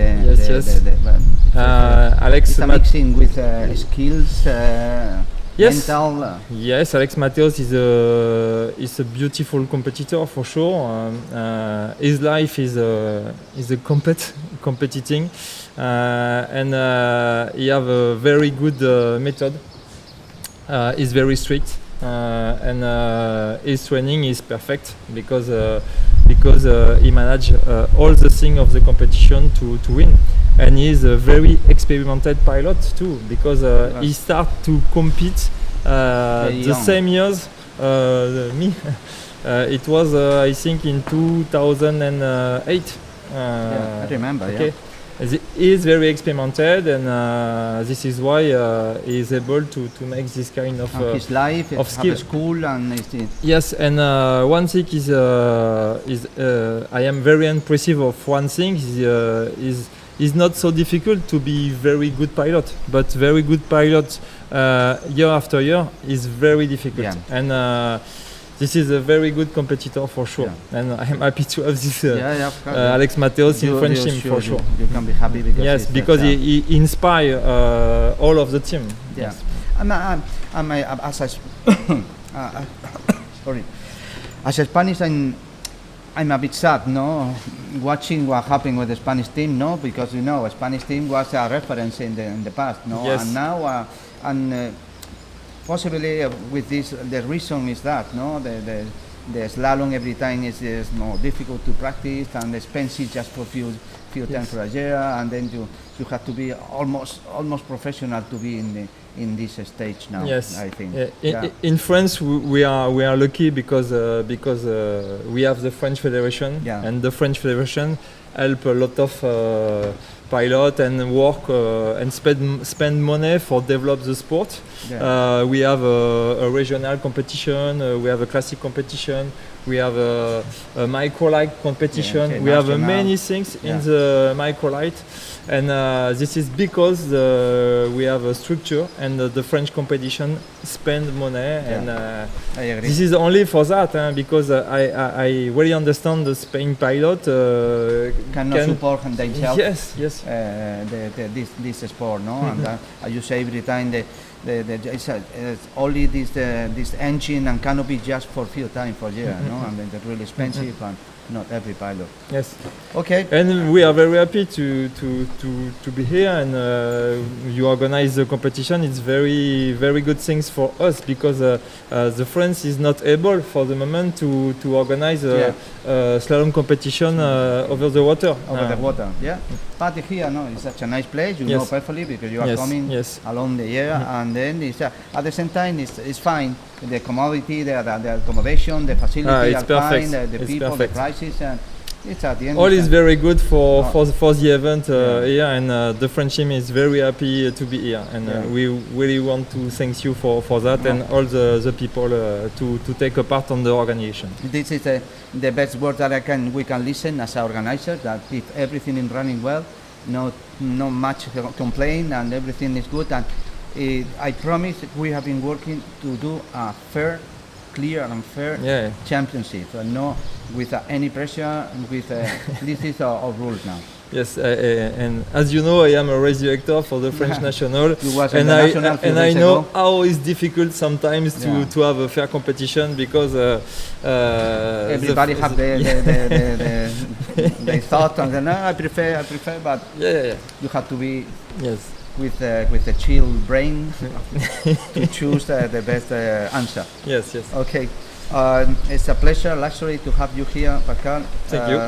Speaker 5: Alex.
Speaker 2: It's a mixing with skills. Mental.
Speaker 5: Yes, Alex Mateos is a beautiful competitor for sure. His life is competing, and he have a very good method. He's very strict, and his training is perfect because he manage all the things of the competition to win. And he's a very experimented pilot too, because he start to compete the same years me. It was I think in 2008
Speaker 2: Yeah, I remember.
Speaker 5: Okay.
Speaker 2: Yeah.
Speaker 5: He is very experimented, and this is why he is able to make this kind of
Speaker 2: His life,
Speaker 5: of
Speaker 2: have
Speaker 5: skill.
Speaker 2: a school, and
Speaker 5: yes. And one thing is I am very impressive of one thing is not so difficult to be very good pilot, but very good pilot year after year is very difficult.
Speaker 2: Yeah.
Speaker 5: And this is a very good competitor for sure,
Speaker 2: Yeah.
Speaker 5: and I'm happy to have this
Speaker 2: yeah, of course, yeah.
Speaker 5: Alex Mateos in French team for sure.
Speaker 2: You can be happy because
Speaker 5: Yes,
Speaker 2: it's
Speaker 5: because
Speaker 2: like,
Speaker 5: he inspires all of the team.
Speaker 2: yeah.
Speaker 5: Yes.
Speaker 2: As a sorry, as a Spanish, I'm a bit sad, no, watching what happened with the Spanish team, no, because you know, a Spanish team was a reference in the past, no,
Speaker 5: Yes.
Speaker 2: and now possibly with this, the reason is that, no, the slalom every time is more difficult to practice, and expensive just for few times for a year, and then you have to be almost professional to be in this stage now.
Speaker 5: Yes,
Speaker 2: I think.
Speaker 5: In France we are lucky because we have the French Federation,
Speaker 2: Yeah.
Speaker 5: and the French Federation help a lot of pilot and work and spend money for develop the sport.
Speaker 2: Yeah.
Speaker 5: We have a regional competition, we have a classic competition, we have a microlight competition,
Speaker 2: okay,
Speaker 5: we have
Speaker 2: national.
Speaker 5: many things
Speaker 2: Yeah.
Speaker 5: in the microlight, and this is because we have a structure, and the French competition spend money, and
Speaker 2: I agree.
Speaker 5: this is only for that, because I really understand the Spain pilot
Speaker 2: Cannot support themselves.
Speaker 5: yes.
Speaker 2: This sport, no, and as you say every time, it's only this engine and canopy just for few times for year, no, and then they're really expensive, and not every pilot.
Speaker 5: Yes.
Speaker 2: Okay.
Speaker 5: And we are very happy to be here, and you organize the competition. It's very good things for us, because the France is not able for the moment to organize a slalom competition over the water.
Speaker 2: Over the water, yeah. But here, no, it's such a nice place. You
Speaker 5: Yes.
Speaker 2: know perfectly because you are
Speaker 5: Yes,
Speaker 2: coming
Speaker 5: yes.
Speaker 2: along the year, and then it's at the same time it's fine. The commodity, the accommodation, the facility
Speaker 5: It's
Speaker 2: are
Speaker 5: perfect.
Speaker 2: fine. The
Speaker 5: It's
Speaker 2: people,
Speaker 5: perfect.
Speaker 2: the prices, and it's at the end.
Speaker 5: All
Speaker 2: it's
Speaker 5: is
Speaker 2: a-
Speaker 5: very good for the event
Speaker 2: Yeah.
Speaker 5: here, and the French team is very happy to be here, and
Speaker 2: Yeah.
Speaker 5: we really want to thank you for that, and all the people to take a part on the organization.
Speaker 2: This is the best word that we can listen as an organizer. That if everything is running well, no much complaint, and everything is good. And I promise we have been working to do a fair, clear and fair
Speaker 5: Yeah.
Speaker 2: championship, no with any pressure. With this is our rules now.
Speaker 5: Yes, and as you know, I am a race director for the French national,
Speaker 2: You was in
Speaker 5: and
Speaker 2: the
Speaker 5: I
Speaker 2: national few
Speaker 5: and I
Speaker 2: days
Speaker 5: know
Speaker 2: ago.
Speaker 5: how it's difficult sometimes
Speaker 2: Yeah.
Speaker 5: to have a fair competition, because
Speaker 2: Everybody have the thought, and no, I prefer, but
Speaker 5: yeah.
Speaker 2: you have to be
Speaker 5: Yes.
Speaker 2: with a chill brain to choose the best answer.
Speaker 5: Yes.
Speaker 2: Okay, it's a pleasure, luxury to have you here, Pascal.
Speaker 5: Thank you.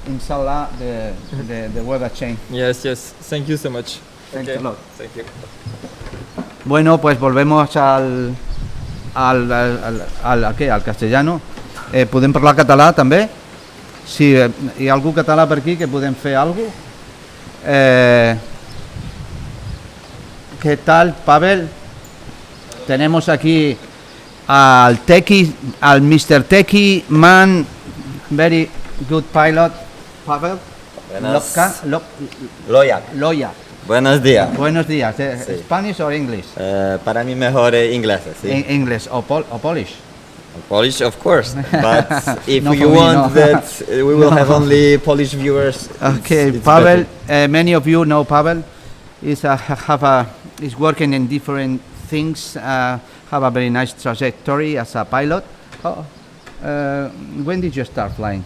Speaker 2: Inshallah, the weather change.
Speaker 5: Yes. Thank you so much.
Speaker 2: Thanks
Speaker 5: Okay.
Speaker 2: a lot.
Speaker 5: Thank you.
Speaker 2: Bueno, pues volvemos al castellano. Podem parlar català també? Si hi ha algú català per aquí que podem fer alguna cosa. ¿Qué tal, Pavel? Tenemos aquí al Mr. Techie Man, very good pilot, Pavel.
Speaker 6: Buenas.
Speaker 2: Loya.
Speaker 6: Buenos días.
Speaker 2: Buenos días.
Speaker 6: Sí.
Speaker 2: Spanish or English?
Speaker 6: Para mí mejor inglés, sí.
Speaker 2: English or Polish?
Speaker 6: Polish, of course. But if
Speaker 2: No,
Speaker 6: you
Speaker 2: for me,
Speaker 6: want
Speaker 2: no.
Speaker 6: that we will have only Polish viewers.
Speaker 2: Okay,
Speaker 6: it's
Speaker 2: Pavel.
Speaker 6: better.
Speaker 2: Many of you know Pavel. Is working in different things. Have a very nice trajectory as a pilot. When did you start flying?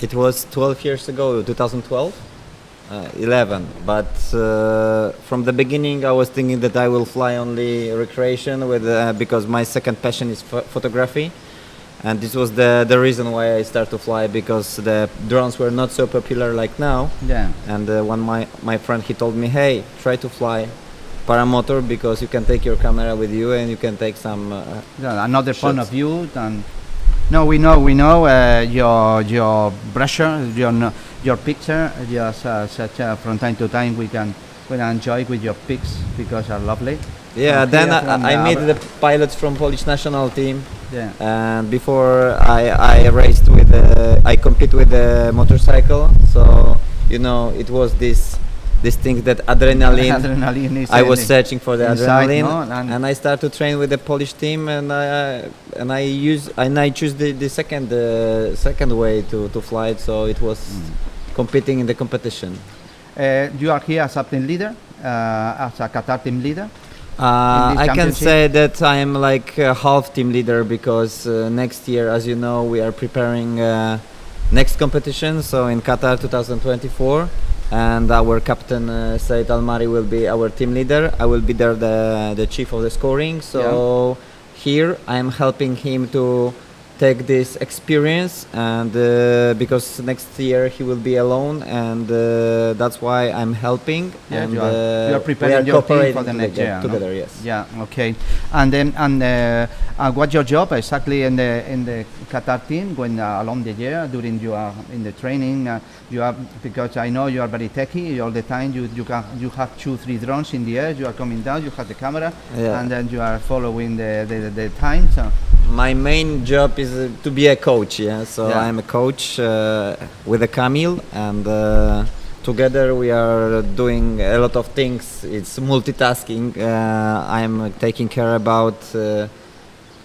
Speaker 6: It was 12 years ago, 2012. 11, but from the beginning I was thinking that I will fly only recreation because my second passion is photography, and this was the reason why I started to fly, because the drones were not so popular like now.
Speaker 2: Yeah.
Speaker 6: And one my friend, he told me, hey, try to fly paramotor, because you can take your camera with you and you can take some
Speaker 2: Another point
Speaker 6: shots.
Speaker 2: of view than No, we know your brochure, your picture. Just such from time to time we can enjoy with your pics because are lovely.
Speaker 6: Yeah,
Speaker 2: From
Speaker 6: then
Speaker 2: here, from
Speaker 6: I met
Speaker 2: our-
Speaker 6: the pilots from Polish national team.
Speaker 2: Yeah.
Speaker 6: And before I raced with I compete with the motorcycle, so it was this thing that adrenaline.
Speaker 2: Adrenaline is
Speaker 6: I was
Speaker 2: in-
Speaker 6: searching for the
Speaker 2: inside,
Speaker 6: adrenaline,
Speaker 2: no?
Speaker 6: and I started to train with the Polish team, and I choose the second way to fly it, so it was competing in the competition.
Speaker 2: You are here as a team leader, as a Qatar team leader. this
Speaker 6: I can
Speaker 2: championship?
Speaker 6: say that I'm like a half team leader because next year, as you know, we are preparing next competition, so in Qatar 2024, and our captain Said Almari will be our team leader. I will be there the chief of the scoring, so here I'm helping him to take this experience, and because next year he will be alone, and that's why I'm helping.
Speaker 2: Yeah,
Speaker 6: and
Speaker 2: you are
Speaker 6: we
Speaker 2: preparing
Speaker 6: are
Speaker 2: your team for
Speaker 6: cooperating
Speaker 2: the next year.
Speaker 6: together.
Speaker 2: No?
Speaker 6: Yes.
Speaker 2: Yeah. Okay. And then what's your job exactly in the Qatar team when along the year during you are in the training? You are, because I know you are very techy all the time. You have 2-3 drones in the air. You are coming down. You have the camera,
Speaker 6: Yeah.
Speaker 2: and then you are following the time. So.
Speaker 6: My main job is to be a coach. Yeah. So
Speaker 2: Yeah.
Speaker 6: I'm a coach with a Camille, and together we are doing a lot of things. It's multitasking. I'm taking care about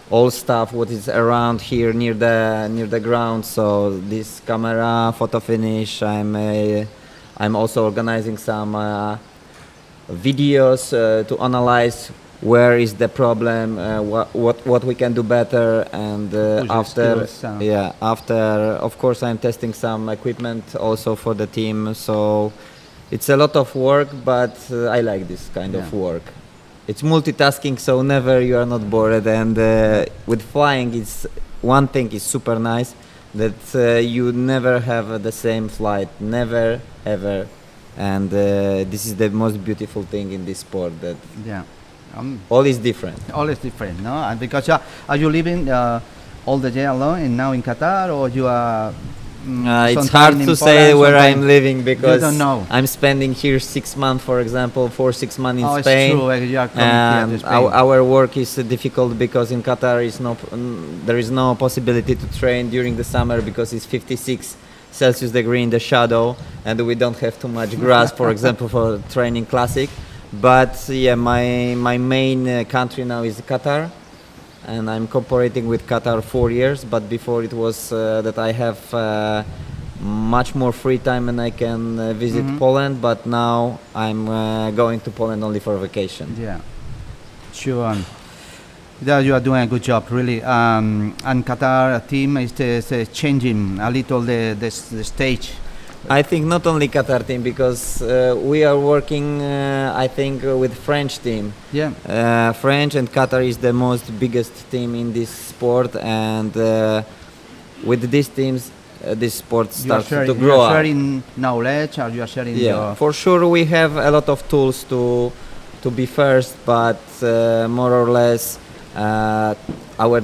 Speaker 6: all stuff what is around here near the ground. So this camera, photo finish. I'm also organizing some videos to analyze where is the problem, what we can do better, and
Speaker 2: Push the
Speaker 6: after
Speaker 2: skills,
Speaker 6: after of course I'm testing some equipment also for the team. So it's a lot of work, but I like this kind of
Speaker 2: Yeah.
Speaker 6: work. It's multitasking, so never you are not bored. And with flying, it's one thing is super nice that you never have the same flight, never ever. And this is the most beautiful thing in this sport, that
Speaker 2: Yeah.
Speaker 6: all is different.
Speaker 2: All is different, no? And because are you living all the year alone and now in Qatar, or you are?
Speaker 6: It's
Speaker 2: sometime
Speaker 6: hard
Speaker 2: in
Speaker 6: to say
Speaker 2: Poland,
Speaker 6: where
Speaker 2: sometime-
Speaker 6: I'm living because
Speaker 2: don't know.
Speaker 6: I'm spending here 6 months, for example, 6 months in
Speaker 2: Oh, it's
Speaker 6: Spain.
Speaker 2: true. You are coming here to
Speaker 6: And
Speaker 2: Spain.
Speaker 6: our work is difficult because in Qatar there is no possibility to train during the summer because it's 56 Celsius degree in the shadow, and we don't have too much grass, for example, for training classic. But yeah, my main country now is Qatar, and I'm cooperating with Qatar 4 years. But before it was that I have much more free time and I can visit Poland. But now I'm going to Poland only for vacation.
Speaker 2: Yeah, sure. Yeah, you are doing a good job, really. And Qatar team is changing a little the stage.
Speaker 6: I think not only Qatar team, because we are working, I think, with French team.
Speaker 2: Yeah.
Speaker 6: French and Qatar is the most biggest team in this sport, and with these teams, this sport starts to grow
Speaker 2: you are
Speaker 6: up.
Speaker 2: sharing knowledge, or you are sharing
Speaker 6: Yeah,
Speaker 2: your...
Speaker 6: for sure we have a lot of tools to be first, but more or less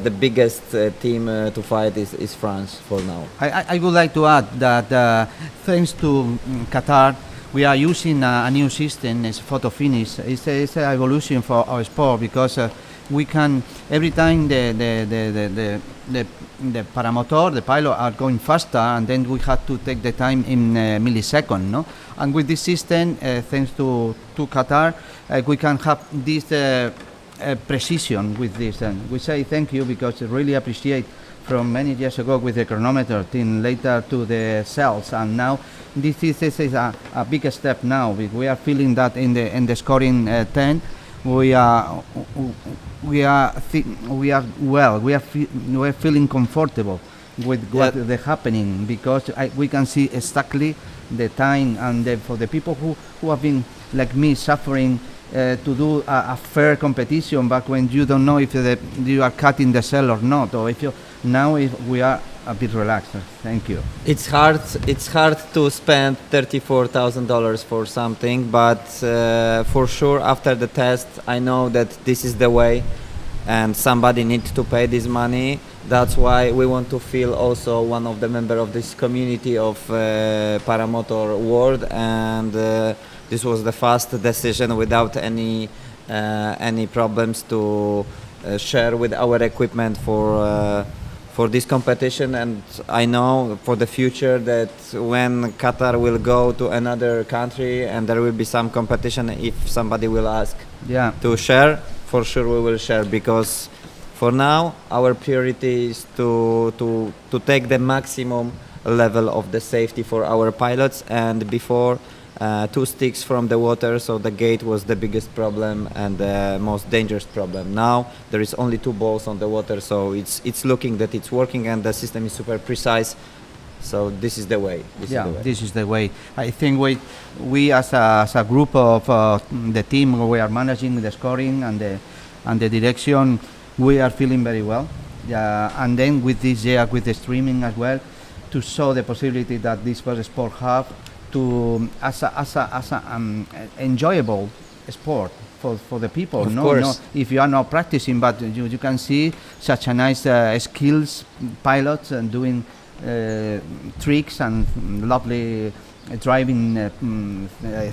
Speaker 6: the biggest team to fight is France for now.
Speaker 2: I would like to add that thanks to Qatar, we are using a new system as photo finish. It's an evolution for our sport, because we can, every time the paramotor, the pilot are going faster, and then we have to take the time in milliseconds, no? And with this system, thanks to Qatar, we can have this precision with this. And we say thank you, because I really appreciate from many years ago with the chronometer till later to the cells, and now this is a big step now. We are feeling that in the scoring 10 we are feeling comfortable with what is happening, because we can see exactly the time, and for the people who have been like me suffering to do a fair competition back when you don't know if you are cutting the cell or not, or if we are a bit relaxed. Thank you.
Speaker 6: It's hard to spend $34,000 for something, but for sure after the test I know that this is the way, and somebody needs to pay this money, That's why we want to feel also one of the member of this community of paramotor world, and this was the fast decision without any problems to share with our equipment for this competition. And I know for the future that when Qatar will go to another country and there will be some competition, if somebody will ask to share, for sure we will share, because for now our priority is to take the maximum level of the safety for our pilots. And before, 2 sticks from the water, so the gate was the biggest problem and the most dangerous problem. Now there is only 2 balls on the water, so it's looking that it's working and the system is super precise. So this is the way.
Speaker 2: This is the way. I think we as a group of the team, we are managing the scoring and the direction. We are feeling very well. And then with this, with the streaming as well, to show the possibility that this first sport have to as a enjoyable sport for the people.
Speaker 6: Of course.
Speaker 2: If you are not practicing, but you can see such a nice skills pilots and doing tricks and lovely driving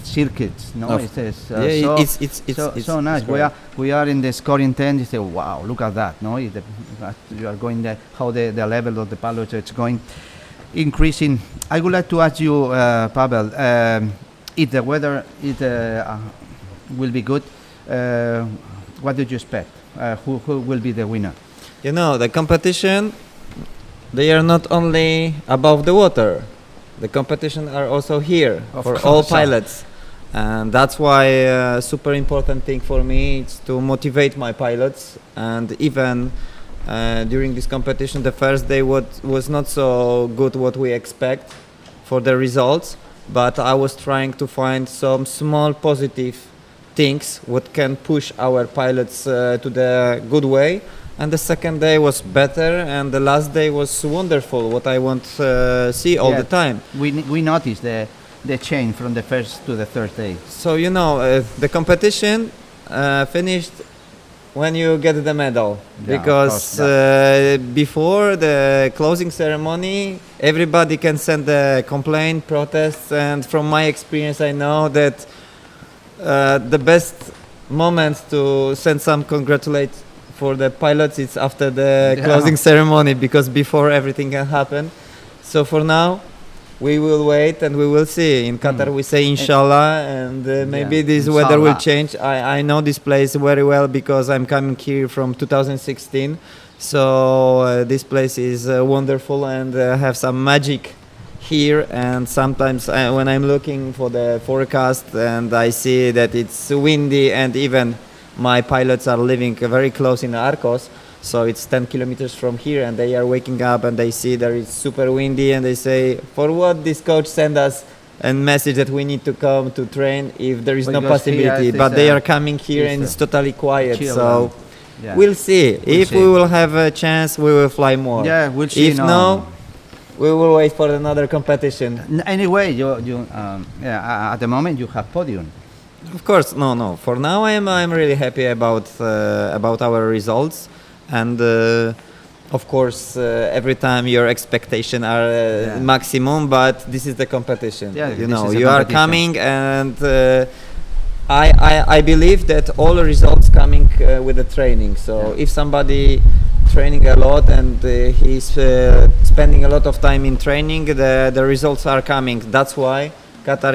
Speaker 2: circuits. No, it's so nice. We are in the scoring 10. You say, wow, look at that. No, you are going there. How the level of the pilots it's going. Increasing. I would like to ask you, Pavel, if the weather will be good, what do you expect? Who will be the winner?
Speaker 6: You know, the competition, they are not only above the water. The competition are also here for all pilots. And that's why super important thing for me is to motivate my pilots. And even during this competition, the first day was not so good what we expect for the results, but I was trying to find some small positive things what can push our pilots to the good way. And the second day was better, and the last day was wonderful, what I want to see all the time.
Speaker 2: We noticed the change from the first to the third day.
Speaker 6: So, you know, the competition finished when you get the medal, because before the closing ceremony everybody can send a complaint, protests, and from my experience I know that the best moment to send some congratulate for the pilots is after the closing ceremony, because before everything can happen. So for now we will wait and we will see. In Qatar we say inshallah, and maybe this weather will change. I know this place very well because I'm coming here from 2016. So this place is wonderful and have some magic here. And sometimes when I'm looking for the forecast and I see that it's windy, and even my pilots are living very close in Arcos, so it's 10 kilometers from here, and they are waking up and they see that it's super windy, and they say, for what this coach send us a message that we need to come to train if there is no possibility, but they are coming here and it's totally quiet. So we'll see. If we will have a chance, we will fly more.
Speaker 2: We'll see.
Speaker 6: If no, we will wait for another competition.
Speaker 2: Anyway, at the moment you have podium.
Speaker 6: Of course, no. For now, I'm really happy about our results. And of course, every time your expectations are maximum, but this is the competition. You know, you are coming, and I believe that all results coming with the training. So if somebody training a lot and he's spending a lot of time in training, the results are coming. That's why Qatar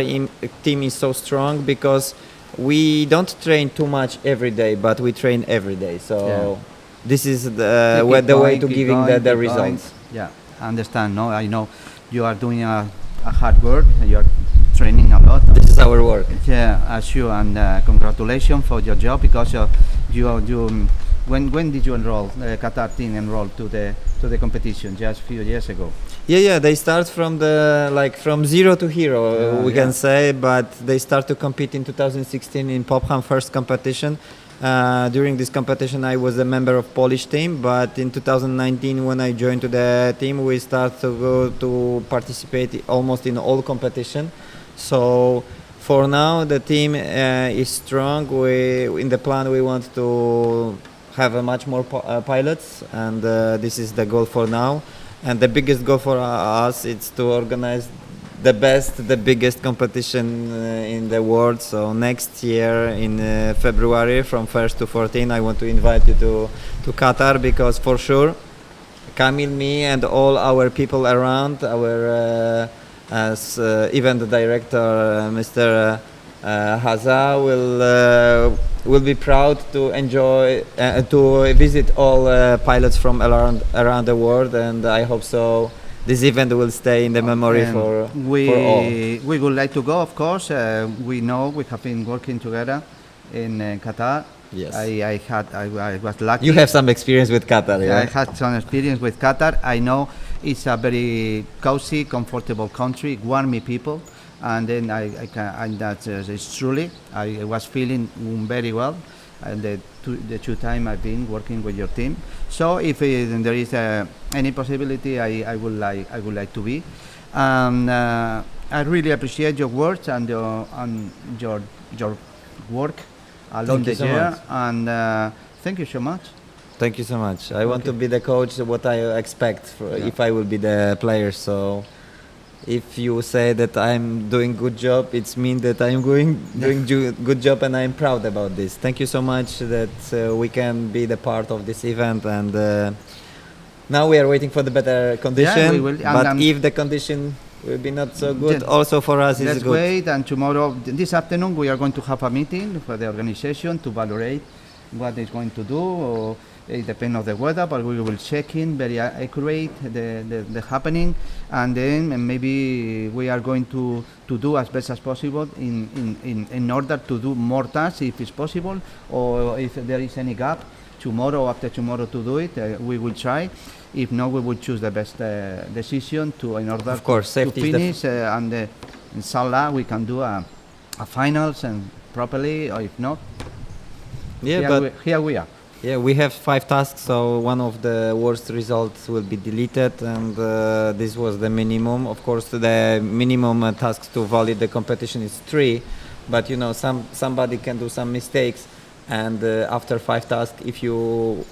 Speaker 6: team is so strong, because we don't train too much every day, but we train every day. So. This is the way to giving the results.
Speaker 2: Yeah, I understand. No, I know you are doing a hard work. You are training a lot.
Speaker 6: This is our work.
Speaker 2: Yeah, as you, and congratulations for your job, because you when did you enroll? Qatar team enrolled to the competition just a few years ago.
Speaker 6: Yeah. They start from from zero to hero, we can say, but they start to compete in 2016 in Popham first competition. During this competition I was a member of Polish team, but in 2019 when I joined to the team, we start to go to participate almost in all competition. So for now the team is strong. In the plan we want to have much more pilots, and this is the goal for now. And the biggest goal for us is to organize the biggest competition in the world. So next year in February, from 1st to 14th, I want to invite you to Qatar, because for sure, Kamil, me, and all our people around, our as event director, Mr. Haza, will be proud to enjoy to visit all pilots from around the world, and I hope so. This event will stay in the memory for all.
Speaker 2: We would like to go, of course. We know we have been working together in Qatar.
Speaker 6: Yes.
Speaker 2: I was lucky.
Speaker 6: You have some experience with Qatar, yeah?
Speaker 2: I had some experience with Qatar. I know it's a very cozy, comfortable country, warmy people, and then it's truly. I was feeling very well, and the two times I've been working with your team. So if there is any possibility, I would like to be. I really appreciate your words and your work along the year, and thank you so much.
Speaker 6: Thank you so much. I want to be the coach, what I expect if I will be the player. So if you say that I'm doing good job, it's mean that I'm doing good job, and I'm proud about this. Thank you so much that we can be the part of this event, and now we are waiting for the better condition.
Speaker 2: Yeah, we will,
Speaker 6: but if the condition will be not so good, also for us is
Speaker 2: let's
Speaker 6: good.
Speaker 2: wait, and tomorrow, this afternoon, we are going to have a meeting for the organization to evaluate what it's going to do. Or it depends on the weather, but we will check in very accurate the happening, and then maybe we are going to do as best as possible in order to do more tasks if it's possible, or if there is any gap tomorrow or after tomorrow to do it, we will try. If not, we will choose the best decision in order
Speaker 6: of course,
Speaker 2: to
Speaker 6: safety
Speaker 2: finish, and inshallah we can do a finals and properly, or if not, here we are.
Speaker 6: Yeah, we have 5 tasks, so one of the worst results will be deleted, and this was the minimum. Of course, the minimum tasks to validate the competition is 3, but you know, somebody can do some mistakes, and after 5 tasks, if you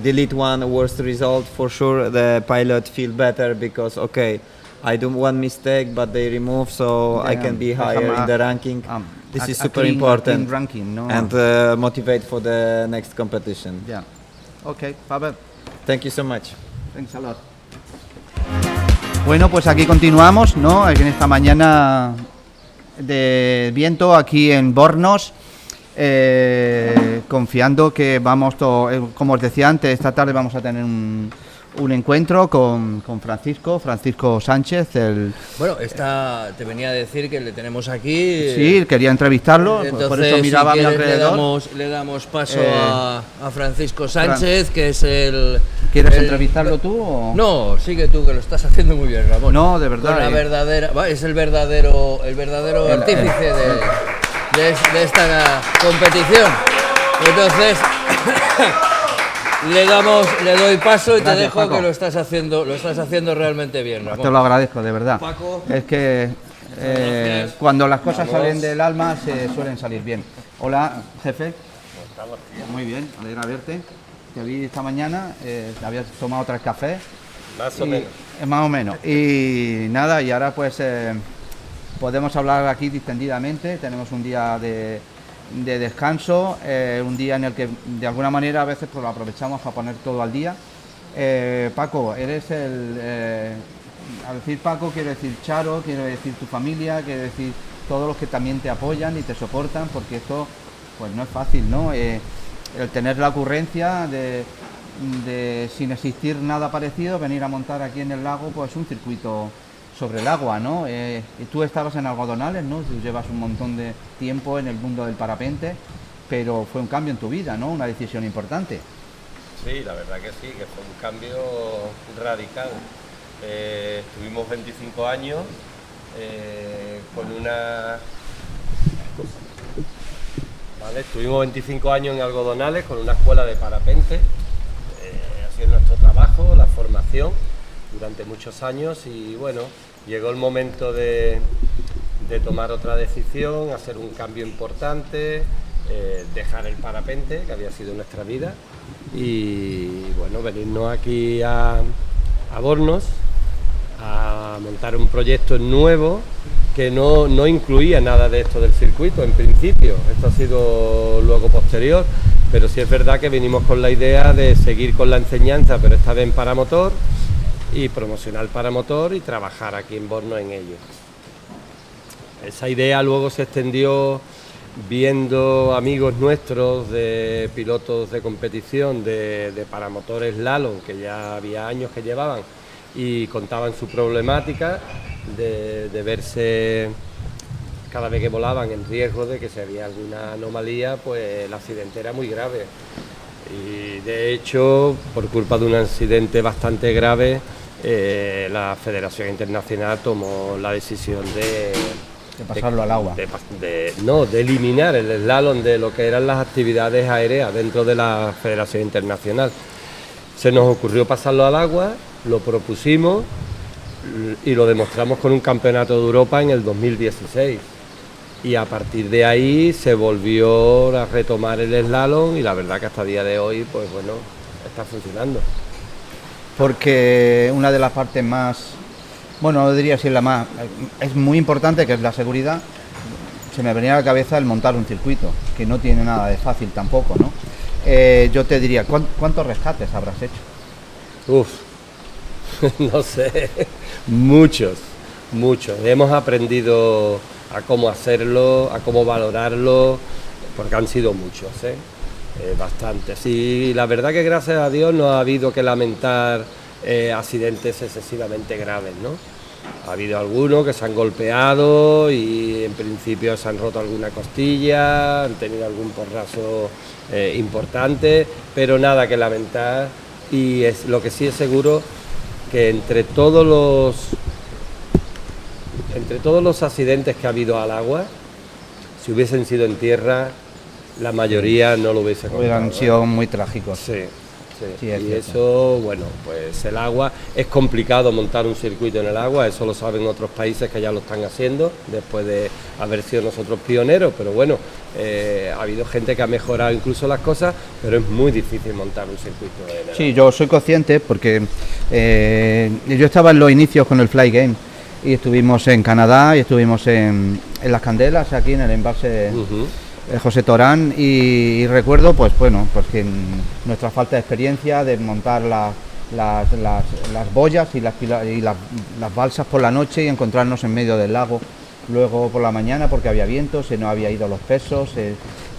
Speaker 6: delete one worst result, for sure the pilot feel better, because okay, I do one mistake, but they remove, so I can be higher in the ranking. This is super important,
Speaker 2: ranking, no?
Speaker 6: and motivate for the next competition.
Speaker 2: Yeah. Okay, Pavel.
Speaker 6: Thank you so much.
Speaker 2: Thanks a lot. Bueno, pues aquí continuamos, ¿no? En esta mañana de viento aquí en Bornos, confiando que vamos, como os decía antes, esta tarde vamos a tener un encuentro con Francisco Sánchez.
Speaker 3: Bueno, te venía a decir que le tenemos aquí.
Speaker 2: Sí, quería entrevistarlo,
Speaker 3: entonces,
Speaker 2: por eso miraba
Speaker 3: si
Speaker 2: a mi
Speaker 3: quieres,
Speaker 2: alrededor.
Speaker 3: le damos paso a Francisco Sánchez, que es el...
Speaker 2: ¿Quieres entrevistarlo tú? O?
Speaker 3: No, sigue tú, que lo estás haciendo muy bien, Ramón.
Speaker 2: No, de verdad.
Speaker 3: La verdadera, es el verdadero artífice de esta competición. Entonces... Le doy paso y gracias, te dejo, Paco, que lo estás haciendo realmente bien, Ramón.
Speaker 2: Te lo agradezco, de verdad.
Speaker 3: Paco,
Speaker 2: es que cuando las cosas salen del alma se suelen salir bien. Hola, jefe. Muy bien, alegra verte. Te vi esta mañana, habías tomado 3 cafés.
Speaker 7: Más o menos.
Speaker 2: Más o menos. Y nada, y ahora pues podemos hablar aquí distendidamente. Tenemos un día de descanso, un día en el que de alguna manera a veces pues lo aprovechamos para poner todo al día. Paco, eres al decir Paco quiero decir Charo, quiero decir tu familia, quiero decir todos los que también te apoyan y te soportan, porque esto pues no es fácil, ¿no? El tener la ocurrencia de sin existir nada parecido, venir a montar aquí en el lago pues un circuito sobre el agua, ¿no? Y tú estabas en algodonales, ¿no? Tú llevas un montón de tiempo en el mundo del parapente, pero fue un cambio en tu vida, ¿no? Una decisión importante.
Speaker 7: Sí, la verdad que sí, que fue un cambio radical. Tuvimos 25 años con una... ¿Vale? Estuvimos 25 años en algodonales con una escuela de parapente, haciendo nuestro trabajo, la formación, durante muchos años, y bueno, llegó el momento de tomar otra decisión, hacer un cambio importante, dejar el parapente, que había sido nuestra vida, y bueno, venirnos aquí a Bornos a montar un proyecto nuevo que no incluía nada de esto del circuito en principio. Esto ha sido luego posterior, pero sí es verdad que venimos con la idea de seguir con la enseñanza, pero esta vez en paramotor, y promocionar el paramotor y trabajar aquí en Borno en ello. Esa idea luego se extendió viendo amigos nuestros de pilotos de competición de paramotores slalom, que ya había años que llevaban, y contaban su problemática de verse cada vez que volaban en riesgo de que si había alguna anomalía, pues el accidente era muy grave. Y de hecho, por culpa de un accidente bastante grave, la Federación Internacional tomó la decisión de
Speaker 2: pasarlo al agua.
Speaker 7: De eliminar el slalom de lo que eran las actividades aéreas dentro de la Federación Internacional. Se nos ocurrió pasarlo al agua, lo propusimos y lo demostramos con un campeonato de Europa en el 2016. Y a partir de ahí se volvió a retomar el slalom y la verdad que hasta el día de hoy, pues bueno, está funcionando.
Speaker 2: Porque una de las partes más, bueno, no diría si es la más, es muy importante, que es la seguridad. Se me venía a la cabeza el montar un circuito, que no tiene nada de fácil tampoco, ¿no? Yo te diría, ¿cuántos rescates habrás hecho?
Speaker 7: No sé, muchos. Hemos aprendido a cómo hacerlo, a cómo valorarlo, porque han sido muchos, bastantes. Y la verdad que gracias a Dios no ha habido que lamentar accidentes excesivamente graves, ¿no? Ha habido algunos que se han golpeado y en principio se han roto alguna costilla, han tenido algún porrazo importante, pero nada que lamentar. Y es lo que sí es seguro, que entre todos los accidentes que ha habido al agua, si hubiesen sido en tierra, la mayoría no lo hubiese contado.
Speaker 2: Hubieran sido muy trágicos.
Speaker 7: Sí,
Speaker 2: Sí,
Speaker 7: y
Speaker 2: cierto.
Speaker 7: eso, bueno, pues el agua, es complicado montar un circuito en el agua, eso lo saben otros países que ya lo están haciendo, después de haber sido nosotros pioneros, pero bueno, ha habido gente que ha mejorado incluso las cosas, pero es muy difícil montar un circuito en el agua.
Speaker 2: Sí, yo soy consciente porque yo estaba en los inicios con el Fly Game y estuvimos en Canadá y estuvimos en Las Candelas, aquí en el embalse José Torán, y recuerdo pues que nuestra falta de experiencia de montar las boyas y las balsas por la noche y encontrarnos en medio del lago luego por la mañana porque había viento, se nos había ido los pesos,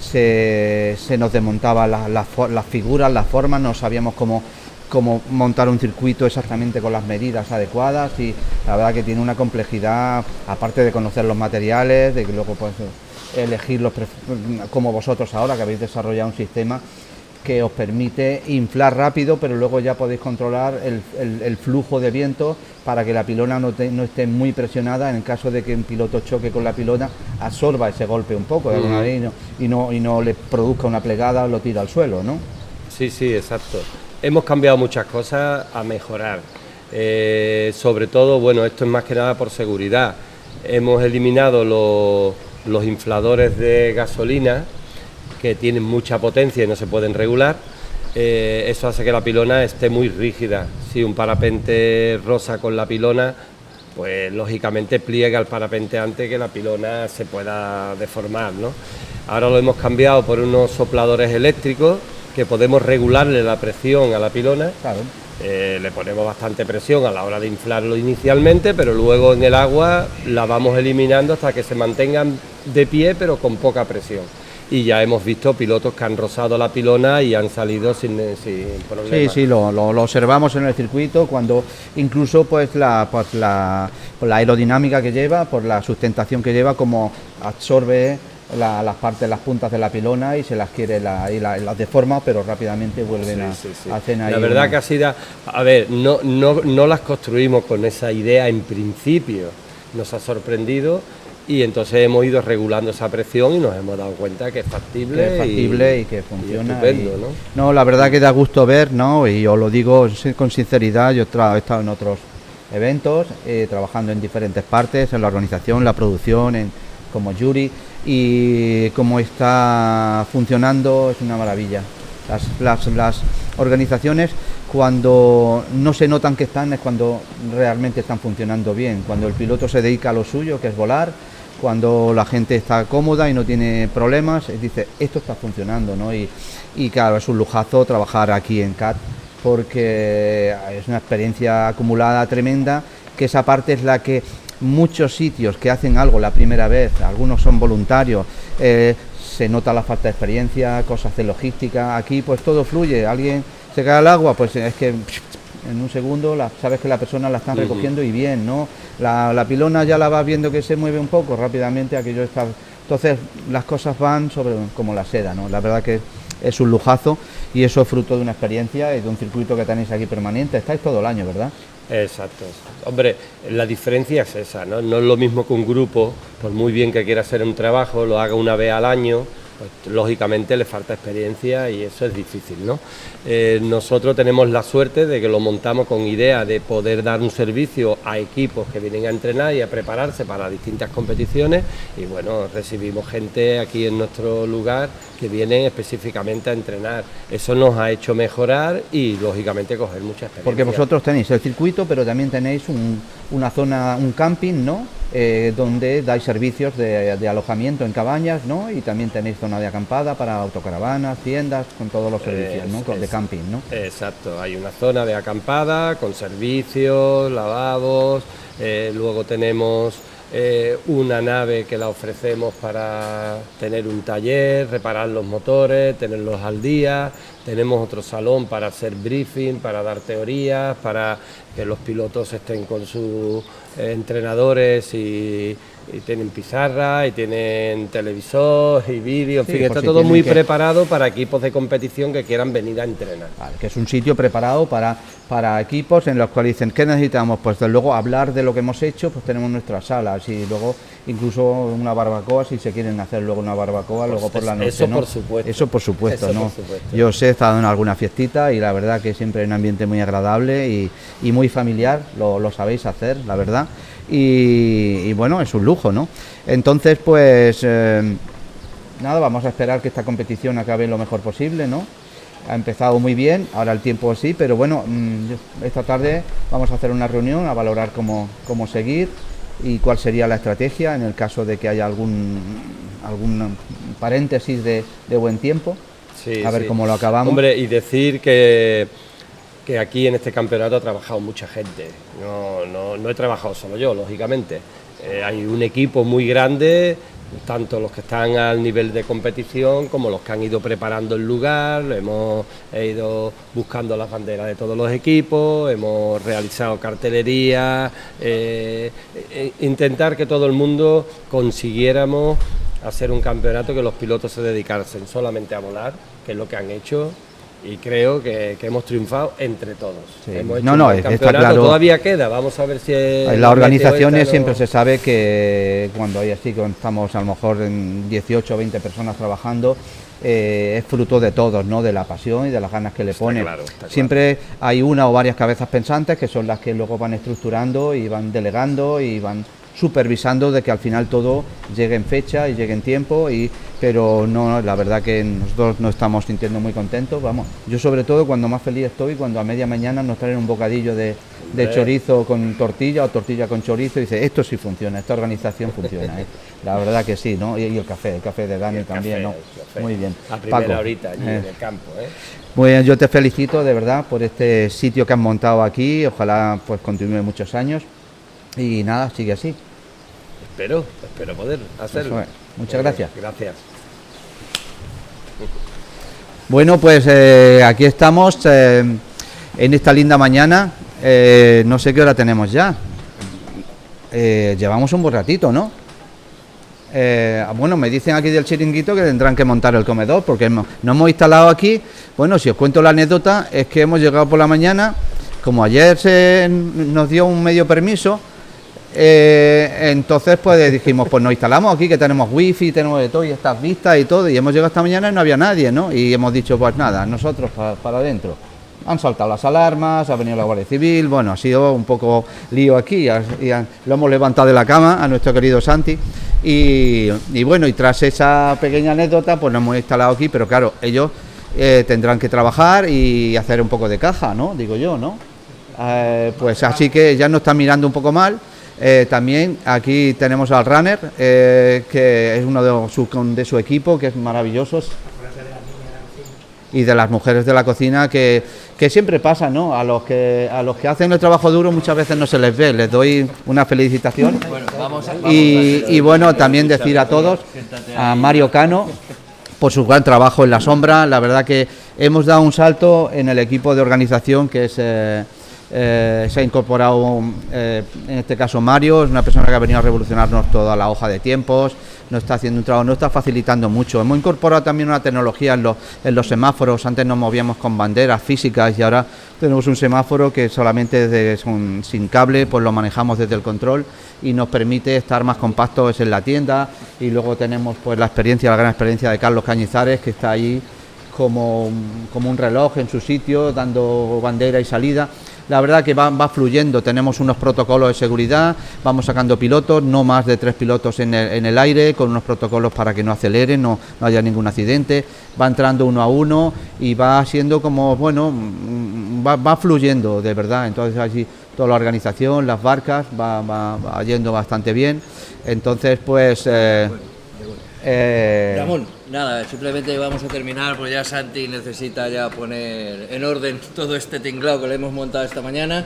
Speaker 2: se nos desmontaban las figuras, las formas, no sabíamos cómo montar un circuito exactamente con las medidas adecuadas, y la verdad que tiene una complejidad, aparte de conocer los materiales, de que luego pues elegirlos como vosotros ahora que habéis desarrollado un sistema que os permite inflar rápido, pero luego ya podéis controlar el flujo de viento para que la pilona no esté muy presionada. En el caso de que un piloto choque con la pilona, absorba ese golpe un poco de alguna vez y no le produzca una plegada o lo tira al suelo, ¿no?
Speaker 7: Sí, exacto. Hemos cambiado muchas cosas a mejorar. Sobre todo, bueno, esto es más que nada por seguridad. Hemos eliminado los infladores de gasolina que tienen mucha potencia y no se pueden regular. Eso hace que la pilona esté muy rígida. Si un parapente roza con la pilona, pues lógicamente pliega el parapente antes que la pilona se pueda deformar, ¿no? Ahora lo hemos cambiado por unos sopladores eléctricos que podemos regularle la presión a la pilona.
Speaker 2: Claro.
Speaker 7: Le ponemos bastante presión a la hora de inflarlo inicialmente, pero luego en el agua la vamos eliminando hasta que se mantengan de pie, pero con poca presión. Y ya hemos visto pilotos que han rozado la pilona y han salido sin problemas.
Speaker 2: Sí, lo observamos en el circuito, cuando incluso por la aerodinámica que lleva, por la sustentación que lleva, como absorbe las puntas de la pilona y se las quiere y las deforma, pero rápidamente vuelven a hacer ahí.
Speaker 7: La verdad que ha sido, a ver, no las construimos con esa idea en principio, nos ha sorprendido y entonces hemos ido regulando esa presión y nos hemos dado cuenta que es factible,
Speaker 2: y que funciona.
Speaker 7: Y estupendo, ¿no?
Speaker 2: No, la verdad que da gusto ver, ¿no? Y os lo digo con sinceridad, yo he estado en otros eventos, trabajando en diferentes partes, en la organización, la producción, como jury, y cómo está funcionando es una maravilla. Las organizaciones, cuando no se notan que están, es cuando realmente están funcionando bien, cuando el piloto se dedica a lo suyo, que es volar, cuando la gente está cómoda y no tiene problemas, dice, esto está funcionando, ¿no? Y claro, es un lujazo trabajar aquí en CAT, porque es una experiencia acumulada tremenda, que esa parte es la que muchos sitios que hacen algo la primera vez, algunos son voluntarios, se nota la falta de experiencia, cosas de logística. Aquí pues todo fluye, alguien se cae al agua, pues es que en un segundo sabes que la persona la están recogiendo y bien, ¿no? La pilona ya la vas viendo que se mueve un poco, rápidamente aquello está... Entonces las cosas van como la seda, ¿no? La verdad que es un lujazo y eso es fruto de una experiencia y de un circuito que tenéis aquí permanente. Estáis todo el año, ¿verdad?
Speaker 7: Exacto. Hombre, la diferencia es esa, ¿no? No es lo mismo que un grupo, por muy bien que quiera hacer un trabajo, lo haga una vez al año, pues lógicamente le falta experiencia y eso es difícil, ¿no? Nosotros tenemos la suerte de que lo montamos con idea de poder dar un servicio a equipos que vienen a entrenar y a prepararse para distintas competiciones y bueno, recibimos gente aquí en nuestro lugar que vienen específicamente a entrenar. Eso nos ha hecho mejorar y lógicamente coger mucha experiencia.
Speaker 2: Porque vosotros tenéis el circuito, pero también tenéis una zona, un camping, ¿no? Donde dais servicios de alojamiento en cabañas, ¿no? Y también tenéis zona de acampada para autocaravanas, tiendas, con todos los servicios, ¿no? De camping, ¿no?
Speaker 7: Exacto, hay una zona de acampada con servicios, lavados, luego tenemos una nave que la ofrecemos para tener un taller, reparar los motores, tenerlos al día, tenemos otro salón para hacer briefing, para dar teorías, para que los pilotos estén con sus entrenadores y tienen pizarra y tienen televisor y vídeo, en fin, está todo muy preparado para equipos de competición que quieran venir a entrenar.
Speaker 2: Vale, que es un sitio preparado para equipos en los cuales dicen, ¿qué necesitamos? Pues luego hablar de lo que hemos hecho, pues tenemos nuestras salas y luego incluso una barbacoa, si se quieren hacer luego una barbacoa, pues luego por la noche,
Speaker 7: eso, ¿no?
Speaker 2: Eso por supuesto,
Speaker 7: eso
Speaker 2: ¿no?
Speaker 7: por supuesto.
Speaker 2: Yo he estado en alguna fiestita y la verdad que siempre hay un ambiente muy agradable y muy familiar, lo sabéis hacer, la verdad. Y bueno, es un lujo, ¿no? Entonces, pues nada, vamos a esperar que esta competición acabe lo mejor posible, ¿no? Ha empezado muy bien, ahora el tiempo sí, pero bueno, esta tarde vamos a hacer una reunión a valorar cómo seguir y cuál sería la estrategia en el caso de que haya algún paréntesis de buen tiempo,
Speaker 7: sí,
Speaker 2: a ver cómo lo acabamos.
Speaker 7: Hombre, y decir que aquí en este campeonato ha trabajado mucha gente, no he trabajado solo yo, lógicamente, hay un equipo muy grande, tanto los que están al nivel de competición como los que han ido preparando el lugar, hemos ido buscando las banderas de todos los equipos, hemos realizado cartelería, intentar que todo el mundo consiguiéramos hacer un campeonato que los pilotos se dedicasen solamente a volar, que es lo que han hecho. Y creo que hemos triunfado entre todos.
Speaker 2: Sí.
Speaker 7: Hemos hecho un
Speaker 2: está claro.
Speaker 7: Todavía queda, vamos a ver si...
Speaker 2: En las organizaciones siempre se sabe que cuando hay así, cuando estamos a lo mejor en 18 o 20 personas trabajando, es fruto de todos, ¿no? De la pasión y de las ganas que le ponen.
Speaker 7: Claro.
Speaker 2: Siempre hay una o varias cabezas pensantes que son las que luego van estructurando y van delegando y van supervisando de que al final todo llegue en fecha y llegue en tiempo, pero no, la verdad que nosotros nos estamos sintiendo muy contentos, vamos, yo sobre todo cuando más feliz estoy cuando a media mañana nos traen un bocadillo de chorizo con tortilla o tortilla con chorizo y dice, esto sí funciona, esta organización funciona, la verdad que sí, ¿no? Y el café de Dani también, ¿no? Muy bien.
Speaker 7: A primera
Speaker 2: Paco,
Speaker 7: horita allí en el campo,
Speaker 2: Muy bien, yo te felicito de verdad por este sitio que has montado aquí, ojalá pues continúe muchos años. Y nada, sigue así.
Speaker 7: Espero poder hacerlo.
Speaker 2: Muchas gracias.
Speaker 7: Gracias.
Speaker 2: Bueno, pues aquí estamos en esta linda mañana. No sé qué hora tenemos ya. Llevamos un buen ratito, ¿no? Bueno, me dicen aquí del chiringuito que tendrán que montar el comedor porque nos hemos instalado aquí. Bueno, si os cuento la anécdota, es que hemos llegado por la mañana, como ayer nos dio un medio permiso. Entonces pues dijimos, pues nos instalamos aquí que tenemos wifi, tenemos de todo y estas vistas y todo, y hemos llegado esta mañana y no había nadie, ¿no? Y hemos dicho, pues nada, nosotros para adentro. Han saltado las alarmas, ha venido la Guardia Civil, bueno, ha sido un poco lío aquí, lo hemos levantado de la cama a nuestro querido Santi y bueno, y tras esa pequeña anécdota pues nos hemos instalado aquí, pero claro, ellos tendrán que trabajar y hacer un poco de caja, ¿no? Digo yo, ¿no? Pues así que ya nos están mirando un poco mal. También aquí tenemos al runner, que es uno de su equipo, que es maravilloso. Y de las mujeres de la cocina, que siempre pasa, ¿no? A los que hacen el trabajo duro muchas veces no se les ve. Les doy una felicitación.
Speaker 3: Bueno, vamos
Speaker 2: y bueno, también decir a todos, a Mario Cano, por su gran trabajo en la sombra. La verdad que hemos dado un salto en el equipo de organización, que es se ha incorporado, en este caso Mario, es una persona que ha venido a revolucionarnos toda la hoja de tiempos, nos está haciendo un trabajo, nos está facilitando mucho. Hemos incorporado también una tecnología en los semáforos. Antes nos movíamos con banderas físicas y ahora tenemos un semáforo que solamente sin cable, pues lo manejamos desde el control y nos permite estar más compactos en la tienda. Y luego tenemos pues la gran experiencia de Carlos Cañizares, que está allí como un reloj en su sitio, dando bandera y salida. La verdad que va fluyendo, tenemos unos protocolos de seguridad, vamos sacando pilotos, no más de 3 pilotos en el aire, con unos protocolos para que no aceleren, no haya ningún accidente, va entrando uno a uno y va siendo como, bueno, va fluyendo de verdad. Entonces allí toda la organización, las barcas, va yendo bastante bien. Entonces pues...
Speaker 3: Ramón, nada, simplemente vamos a terminar porque ya Santi necesita ya poner en orden todo este tinglado que le hemos montado esta mañana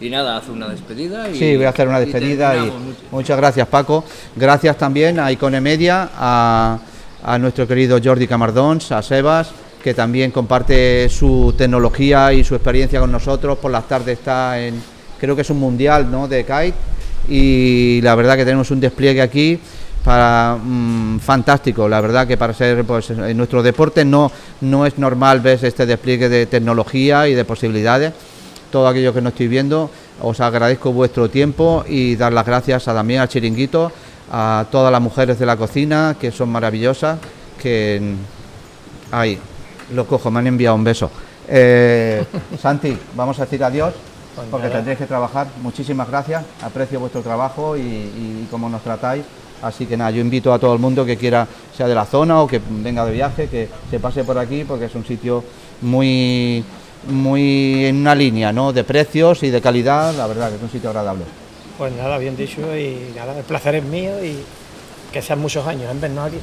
Speaker 3: y nada, hace una despedida.
Speaker 2: Sí, voy a hacer una despedida y muchas gracias, Paco. Gracias también a Icone Media, a nuestro querido Jordi Camardons, a Sebas, que también comparte su tecnología y su experiencia con nosotros. Por las tardes está creo que es un mundial, ¿no?, de kite, y la verdad que tenemos un despliegue aquí fantástico. La verdad que para ser, pues, en nuestro deporte no es normal ver este despliegue de tecnología y de posibilidades. Todo aquello que no estoy viendo, os agradezco vuestro tiempo y dar las gracias también al Chiringuito, a todas las mujeres de la cocina, que son maravillosas, que ahí los cojo, me han enviado un beso. Santi, vamos a decir adiós porque tendréis que trabajar. Muchísimas gracias, aprecio vuestro trabajo y cómo nos tratáis. Así que nada, yo invito a todo el mundo que quiera, sea de la zona o que venga de viaje, que se pase por aquí, porque es un sitio muy en una línea, ¿no?, de precios y de calidad. La verdad que es un sitio agradable.
Speaker 4: Pues nada, bien dicho, y nada, el placer es mío y que sean muchos años en vernos aquí.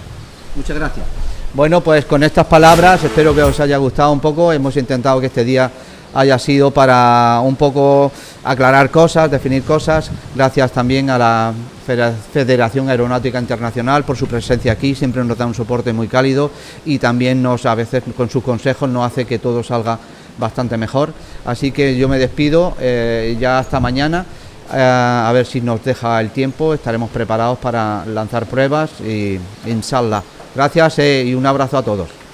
Speaker 2: Muchas gracias. Bueno, pues con estas palabras espero que os haya gustado un poco. Hemos intentado que este día haya sido para un poco aclarar cosas, definir cosas. Gracias también a la Federación Aeronáutica Internacional por su presencia aquí, siempre nos da un soporte muy cálido y también a veces con sus consejos nos hace que todo salga bastante mejor. Así que yo me despido, ya hasta mañana, a ver si nos deja el tiempo, estaremos preparados para lanzar pruebas y inshallah. Gracias y un abrazo a todos.